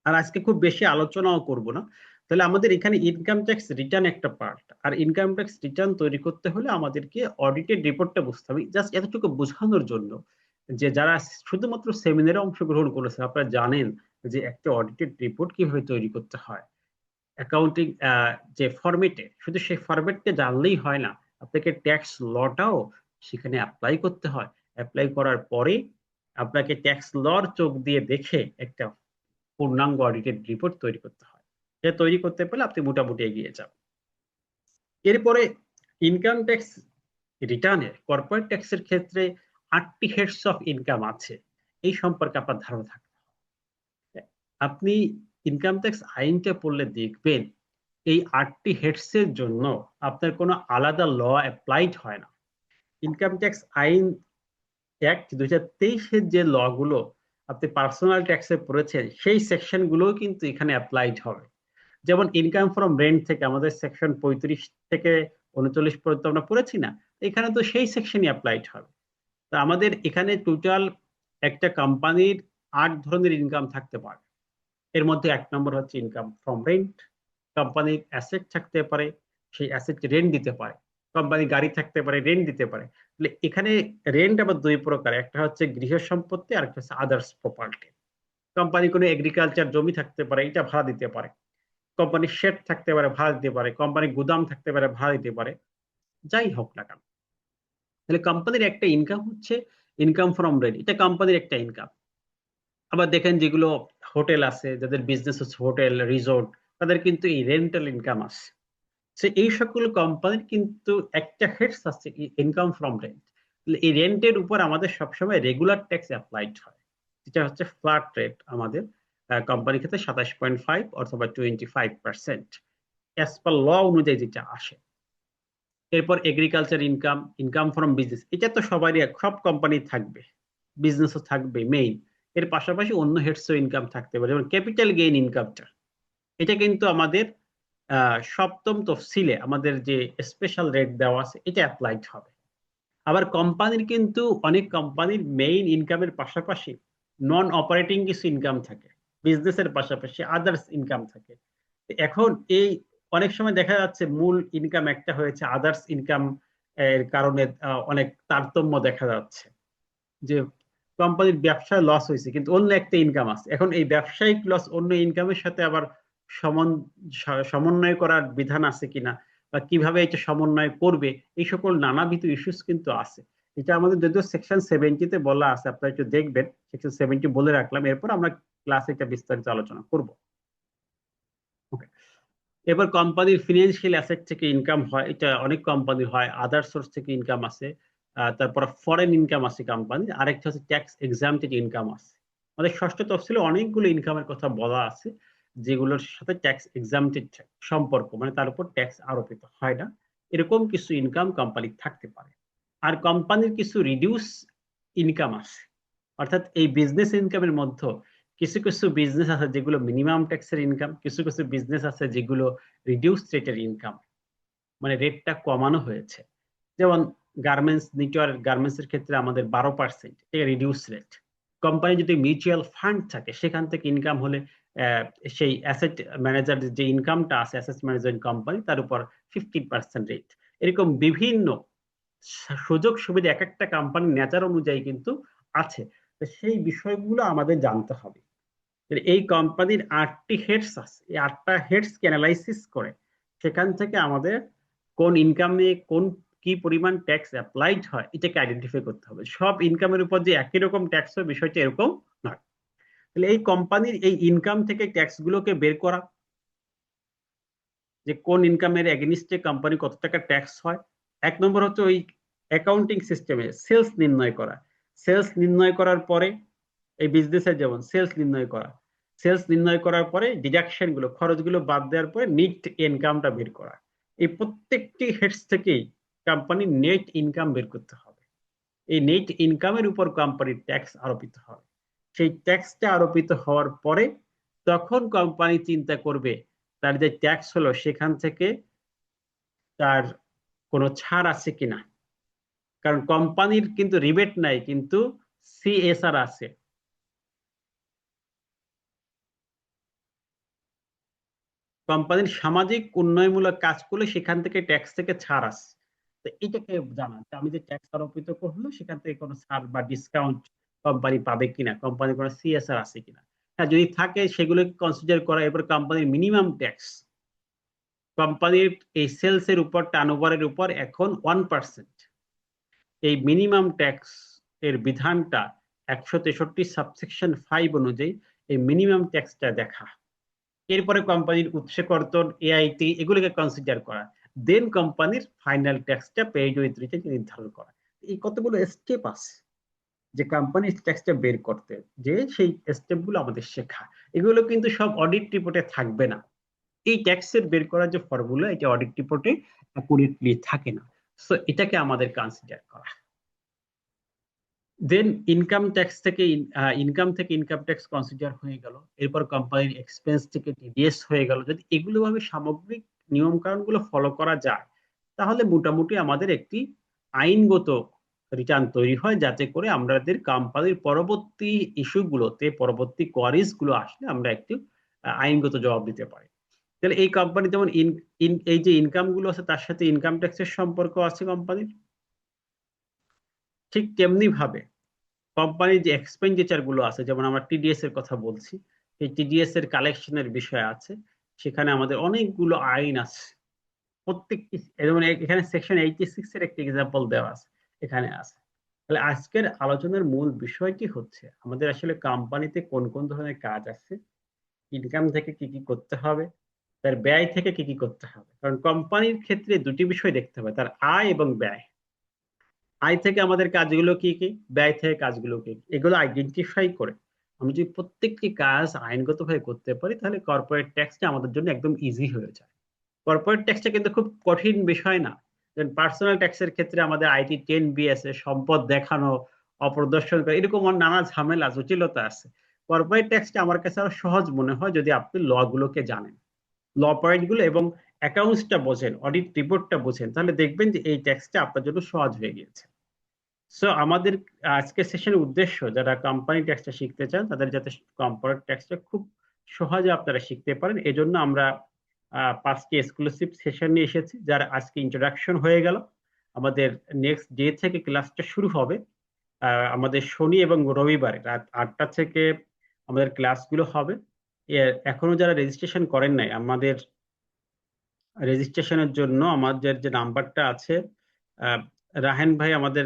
আর আজকে খুব বেশি আলোচনাও করব না। তাহলে আমাদের এখানে ইনকাম ট্যাক্স রিটার্ন একটা পার্ট, আর ইনকাম ট্যাক্স রিটার্ন তৈরি করতে হলে আমাদেরকে অডিটেড রিপোর্টটা বুঝতে হবে। জাস্ট এতটুকু বোঝানোর জন্য যে যারা শুধুমাত্র সেমিনারে অংশগ্রহণ করেছে আপনারা জানেন যে একটা অডিটেড রিপোর্ট কিভাবে তৈরি করতে হয়। অ্যাকাউন্টিং যে ফরম্যাটে, শুধু সেই ফরম্যাটকে জানলেই হয় না, আপনাকে ট্যাক্স লটাও সেখানে অ্যাপ্লাই করতে হয়। অ্যাপ্লাই করার পরে আপনাকে ট্যাক্স লর চোখ দিয়ে দেখে একটা পূর্ণাঙ্গ অডিটেড রিপোর্ট তৈরি করতে হয়। এটা তৈরি করতে পারলে আপনি মোটামুটি এগিয়ে যান। এরপরে ইনকাম ট্যাক্স রিটার্নের কর্পোরেট ট্যাক্সের ক্ষেত্রে 8টি হেডস অফ ইনকাম আছে, এই সম্পর্কে আপনার ধারণা থাকবে। আপনি ইনকাম ট্যাক্স আইনটা পড়লে দেখবেন এই 8টি হেডস এর জন্য আপনার কোনো আলাদা ল অ্যাপ্লাইড হয় না। ইনকাম ট্যাক্স আইন অ্যাক্ট 2023-এর যে ল গুলো আপনি পার্সোনাল ট্যাক্সে পড়েছেন, সেই সেকশন গুলো কিন্তু এখানে অ্যাপ্লাইড হবে। যেমন ইনকাম ফ্রম রেন্ট থেকে আমাদের সেকশন 35 থেকে 39 পর্যন্ত আমরা পড়েছি না, এখানে তো সেই সেকশনই অ্যাপ্লাইড হবে। তো আমাদের এখানে টোটাল একটা কোম্পানির 8 ধরনের ইনকাম থাকতে পারে। এর মধ্যে 1 নম্বর হচ্ছে ইনকাম ফ্রম রেন্ট। কোম্পানির অ্যাসেট থাকতে পারে, সেই অ্যাসেট রেন্ট দিতে পারে। কোম্পানি গাড়ি থাকতে পারে, রেন্ট দিতে পারে। তাহলে এখানে রেন্ট আবার 2 প্রকার, একটা হচ্ছে গৃহ সম্পত্তি আর একটা হচ্ছে আদার্স প্রপার্টি। কোম্পানি কোনো এগ্রিকালচার জমি থাকতে পারে, এটা ভাড়া দিতে পারে। কোম্পানির শেড থাকতে পারে, ভাড়া দিতে পারে। কোম্পানির গুদাম থাকতে পারে, ভাড়া দিতে পারে। যাই হোক না কেন, তাহলে কোম্পানির একটা ইনকাম হচ্ছে ইনকাম ফ্রম রেন্ট, এটা কোম্পানির একটা ইনকাম। আবার দেখেন যেগুলো হোটেল আছে, যাদের বিজনেস হচ্ছে হোটেল রিসোর্ট, তাদের কিন্তু এই রেন্টাল ইনকাম আছে। সে এই সকল কোম্পানির কিন্তু একটা হেডস আছে ইনকাম ফ্রম রেন্ট। এই রেন্টের উপর আমাদের সবসময় রেগুলার ট্যাক্স অ্যাপ্লাইড হয়, যেটা হচ্ছে ফ্ল্যাট রেট আমাদের কোম্পানির ক্ষেত্রে 27.5 অথবা 25% অ্যাজ পার ল অনুযায়ী যেটা আসে। এরপর agriculture income, income from business, এটা তো সবারই সব কোম্পানি থাকবে, বিজনেসও থাকবে মেইন। এর পাশাপাশি অন্য হেডসও ইনকাম থাকতে পারে, যেমন ক্যাপিটাল গেইন ইনকামটা, এটা কিন্তু আমাদের 7ম তফসিলে আমাদের যে স্পেশাল রেট দেওয়া আছে এটা অ্যাপ্লাইড হবে। আবার কোম্পানির কিন্তু অনেক কোম্পানির মেইন ইনকামের পাশাপাশি নন অপারেটিং কিছু ইনকাম থাকে, বিজনেসের পাশাপাশি আদার্স ইনকাম থাকে। এখন এই অনেক সময় দেখা যাচ্ছে মূল ইনকাম একটা হয়েছে, আদার্স ইনকাম এর কারণে অনেক তারতম্য দেখা যাচ্ছে যে কোম্পানির ব্যবসায় লস হয়েছে কিন্তু অন্য একটা ইনকাম আছে। এখন এই ব্যবসায়িক লস অন্য ইনকামের সাথে আবার সমন্বয় করার বিধান আছে কিনা, বা কিভাবে এটা সমন্বয় করবে, এই সকল নানাবিধ ইস্যুস কিন্তু আছে। এটা আমাদের যদিও সেকশন 70-তে বলা আছে, আপনারা একটু দেখবেন, সেকশন 70 বলে রাখলাম, এরপর আমরা ক্লাসে এটা বিস্তারিত আলোচনা করব। ওকে, এবার কোম্পানির ফিনান্সিয়াল অ্যাসেট থেকে ইনকাম হয়, এটা অনেক কোম্পানির হয়। আদার সোর্স থেকে ইনকাম আছে, তারপর ফরেন ইনকাম আছে কোম্পানির। আরেকটা হচ্ছে ট্যাক্স এক্সামটেড ইনকাম আছে, আমাদের ষষ্ঠ তফসিলে অনেকগুলো ইনকামের কথা বলা আছে যেগুলোর সাথে ট্যাক্স এক্সামটেড সম্পর্ক, মানে তার উপর ট্যাক্স আরোপিত হয় না, এরকম কিছু ইনকাম কোম্পানির থাকতে পারে। আর কোম্পানির কিছু রিডিউস ইনকাম আছে, অর্থাৎ এই বিজনেস ইনকামের মধ্যে কিছু কিছু বিজনেস আছে যেগুলো মিনিমাম ট্যাক্সের ইনকাম, কিছু কিছু বিজনেস আছে যেগুলো রিডিউস রেটের ইনকাম, মানে রেটটা কমানো হয়েছে। যেমন গার্মেন্টস, নিটওয়ার গার্মেন্টস এর ক্ষেত্রে আমাদের 12% রিডিউস রেট। কোম্পানি যদি মিউচুয়াল ফান্ড থাকে সেখান থেকে ইনকাম হলে সেই অ্যাসেট ম্যানেজার যে ইনকামটা আছে অ্যাসেট ম্যানেজমেন্ট কোম্পানি তার উপর 15% রেট। এরকম বিভিন্ন সুযোগ সুবিধা এক একটা কোম্পানির নেচার অনুযায়ী কিন্তু আছে। তো সেই বিষয়গুলো আমাদের জানতে হবে। এই কোম্পানির 8টি হেডস আছে, এই 8টা হেডস কে অ্যানালাইসিস করে সেখান থেকে আমাদের কোন ইনকামে কোন কি পরিমাণ ট্যাক্স অ্যাপ্লাইড হয় এটাকে আইডেন্টিফাই করতে হবে। সব ইনকামের উপর যে একই রকম ট্যাক্স হয় বিষয়টা এরকম নয়। তাহলে এই কোম্পানির এই ইনকাম থেকে ট্যাক্স গুলোকে বের করা, যে কোন ইনকামের এগেনিস্টে কোম্পানি কত টাকা ট্যাক্স হয়। এক নম্বর হচ্ছে ওই অ্যাকাউন্টিং সিস্টেমে সেলস নির্ণয় করা। সেলস নির্ণয় করার পরে এই বিজনেসের যেমন সেলস নির্ণয় করা, সেলস নির্ণয় করার পরে ডিডাকশন গুলো, খরচগুলো বাদ দেওয়ার পরে নেট ইনকামটা বের করা। এই প্রত্যেকটি হেডস থেকেই কোম্পানির নেট ইনকাম বের করতে হবে। এই নেট ইনকামের উপর কোম্পানির ট্যাক্স আরোপিত হবে। সেই ট্যাক্সটা আরোপিত হওয়ার পরে তখন কোম্পানি চিন্তা করবে তার যে ট্যাক্স হলো সেখান থেকে তার কোনো ছাড় আছে কিনা। কারণ কোম্পানির কিন্তু রিবেট নাই, কিন্তু সিএসআর আছে। কোম্পানির সামাজিক উন্নয়নমূলক কাজ করলে সেখান থেকে ট্যাক্স থেকে ছাড় আসে। তো এটাকে জানা যে আমি যে ট্যাক্স আরোপিত করলো সেখান থেকে কোনো ছাড় বা ডিসকাউন্ট কোম্পানি পাবে কিনা, কোম্পানির কোনো সিএসআর আছে কিনা। হ্যাঁ, যদি থাকে সেগুলোকে কনসিডার করা। এরপর কোম্পানির মিনিমাম ট্যাক্স, কোম্পানির এই সেলস এর উপর টার্নওভারের উপর এখন 1%। এই মিনিমাম ট্যাক্স এর বিধানটা 163 সাবসেকশন 5 অনুযায়ী এই মিনিমাম ট্যাক্সটা দেখা। এরপরে কোম্পানির উৎসে কর্তন, এআইটি এগুলোকে কনসিডার করা, দেন কোম্পানির ফাইনাল ট্যাক্সটা পেইড উইথ রিটার্ন নির্ধারণ করা। এই কতগুলো স্টেপ আছে যে কোম্পানির ট্যাক্সটা বের করতে, যে সেই স্টেপগুলো আমাদের শেখা। এগুলো কিন্তু সব অডিট রিপোর্টে থাকবে না। এই ট্যাক্সের বের করার যে ফর্মুলা এটা অডিট রিপোর্টে অ্যাকুরেটলি থাকে না। সো এটাকে আমাদের কনসিডার করা। দেন ইনকাম ট্যাক্স থেকে ইনকাম ট্যাক্স কনসিডার হয়ে গেল। এরপর কোম্পানির এক্সপেন্স থেকে টিডিএস হয়ে গেল। যদি এগুলো ভাবে সামগ্রিক নিয়ম কানুন গুলো ফলো করা যায় তাহলে মোটামুটি আমাদের একটি আইনগত রিটার্ন তৈরি হয়, যাতে করে আমাদের কোম্পানির পরবর্তী ইস্যুগুলোতে, পরবর্তী কোয়ারিজ গুলো আসলে আমরা একটি আইনগত জবাব দিতে পারি। তাহলে এই কোম্পানি যেমন এই যে ইনকাম গুলো আছে তার সাথে ইনকাম ট্যাক্সের সম্পর্ক আছে কোম্পানির, ঠিক তেমনি ভাবে কোম্পানির যে এক্সপেন্ডিচার গুলো আছে, যেমন আমরা টিডিএস এর কথা বলছি, এই টিডিএস এর কালেকশনের বিষয় আছে। সেখানে আমাদের অনেকগুলো আইন আছে। প্রত্যেকটি, যেমন এখানে সেকশন 86 এর একটি এক্সাম্পল দেওয়া আছে, এখানে আছে। তাহলে আজকের আলোচনার মূল বিষয়টি হচ্ছে আমাদের আসলে কোম্পানিতে কোন কোন ধরনের কাজ আছে, ইনকাম থেকে কি কি করতে হবে, তার ব্যয় থেকে কি কি করতে হবে। কারণ কোম্পানির ক্ষেত্রে দুটি বিষয় দেখতে হবে, তার আয় এবং ব্যয়। আয় থেকে আমাদের কাজগুলো কি কি, ব্যয় থেকে কাজগুলো কি কি, এগুলো আইডেন্টিফাই করে আমি যদি প্রত্যেকটি কাজ আইনগতভাবে করতে পারি তাহলে কর্পোরেট ট্যাক্সটা আমাদের জন্য একদম ইজি হয়ে যায়। কর্পোরেট ট্যাক্সটা কিন্তু খুব কঠিন বিষয় না। পার্সোনাল ট্যাক্সের ক্ষেত্রে আমাদের আইটি 10B আছে, সম্পদ দেখানো, অপ্রদর্শন করা, এরকম নানা ঝামেলা জটিলতা আছে। কর্পোরেট ট্যাক্সটা আমার কাছে আরো সহজ মনে হয় যদি আপনি ল গুলোকে জানেন, ল পয়েন্ট গুলো এবং অ্যাকাউন্টসটা বোঝেন, অডিট রিপোর্টটা বোঝেন, তাহলে দেখবেন যে এই ট্যাক্সটা আপনার জন্য সহজ হয়ে গিয়েছে। সো আমাদের আজকের সেশনের উদ্দেশ্য, যারা কোম্পানি ট্যাক্সটা শিখতে চান তাদের যাতে কর্পোরেট ট্যাক্সটা খুব সহজে আপনারা শিখতে পারেন, এজন্য আমরা 5টি এক্সক্লুসিভ সেশন নিয়ে এসেছি, যার আজকে ইন্ট্রোডাকশন হয়ে গেল। আমাদের নেক্সট ডে থেকে ক্লাসটা শুরু হবে। আমাদের শনি এবং রবিবারে রাত 8টা থেকে আমাদের ক্লাসগুলো হবে। এখনো যারা রেজিস্ট্রেশন করেন নাই, আমাদের রেজিস্ট্রেশনের জন্য আমাদের যে নাম্বারটা আছে, রাহেন ভাই আমাদের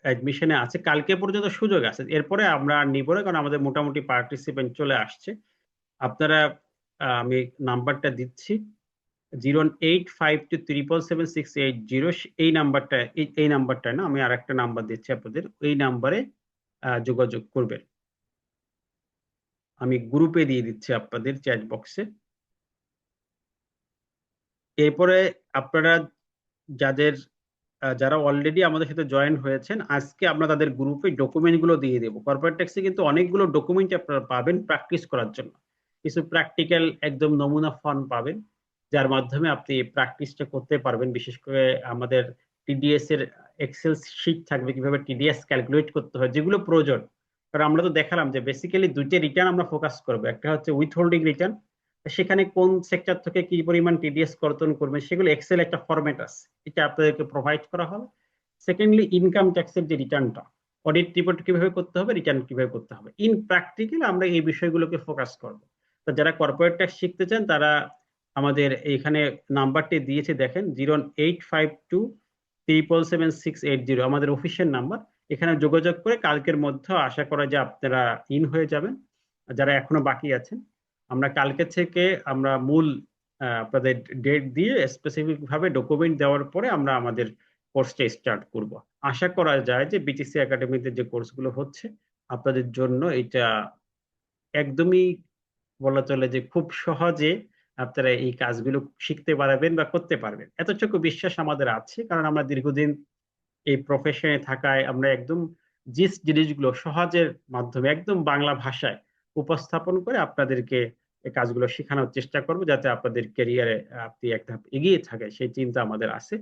অ্যাডমিশনে আছে, কালকে পর্যন্ত সুযোগ আছে, এরপরে আমরা আর নিব না, কারণ আমাদের মোটামুটি পার্টিসিপেন্ট চলে আসছে। আপনারা আমি নাম্বারটা দিচ্ছি, 08523777680। এই নাম্বারটা, এই নাম্বারটা না, আমি আর একটা নাম্বার দিচ্ছি আপনাদের, এই নাম্বারে যোগাযোগ করবেন। আমি গ্রুপে দিয়ে দিচ্ছি আপনাদের চ্যাট বক্সে। এরপরে আপনারা যাদের যারা অলরেডি আমাদের সাথে জয়েন হয়েছেন, আজকে আমরা তাদের গ্রুপে ডকুমেন্ট গুলো দিয়ে দেবো। কর্পোরেট ট্যাক্সে কিন্তু অনেকগুলো ডকুমেন্ট আপনারা পাবেন প্র্যাকটিস করার জন্য। কিছু প্র্যাকটিক্যাল একদম নমুনা ফর্ম পাবেন, যার মাধ্যমে আপনি প্র্যাকটিসটা করতে পারবেন। বিশেষ করে আমাদের টিডিএস এর এক্সেল শিট থাকবে, কিভাবে টিডিএস ক্যালকুলেট করতে হয়, যেগুলো প্রয়োজন। কারণ আমরা তো দেখালাম যে বেসিক্যালি দুইটা রিটার্ন আমরা ফোকাস করবো, একটা হচ্ছে উইথ হোল্ডিং রিটার্ন, সেখানে কোন সেক্টর থেকে কি পরিমাণ টিডিএস কর্তন করবেন সেগুলো এক্সেল একটা ফরম্যাট আছে, এটা আপনাদেরকে প্রোভাইড করা হবে। সেকেন্ডলি ইনকাম ট্যাক্সের যে রিটার্নটা, অডিট রিপোর্ট কিভাবে করতে হবে, রিটার্ন কিভাবে করতে হবে, ইন প্র্যাকটিক্যাল আমরা এই বিষয়গুলোকে ফোকাস করব। তো যারা কর্পোরেট ট্যাক্স শিখতে চান তারা আমাদের এখানে নাম্বারটি দিয়েছে দেখেন, 08527776880 আমাদের অফিসিয়াল নাম্বার। এখানে যোগাযোগ করে কালকের মধ্যে আশা করা যে আপনারা ইন হয়ে যাবেন। যারা এখনো বাকি আছেন, আমরা কালকে থেকে আমরা মূল আপনাদের ডেট দিয়ে স্পেসিফিক ভাবে ডকুমেন্ট দেওয়ার পরে আমরা আমাদের কোর্সটা স্টার্ট করব। আশা করা যায় যে বিটিসি একাডেমিতে যে কোর্সগুলো হচ্ছে আপনাদের জন্য এটা একদমই বলা চলে যে খুব সহজে আপনারা এই কাজগুলো শিখতে পারবেন বা করতে পারবেন, এতটুকু বিশ্বাস আমাদের আছে। কারণ আমরা দীর্ঘদিন এই প্রফেশনে থাকায় আমরা একদম যে জিনিসগুলো সহজের মাধ্যমে একদম বাংলা ভাষায় উপস্থাপন করে আপনাদেরকে এই কাজগুলো শেখানোর চেষ্টা করবো, যাতে আপনাদের ক্যারিয়ারে আপনি একটা এগিয়ে থাকে সেই চিন্তা আমাদের আছে।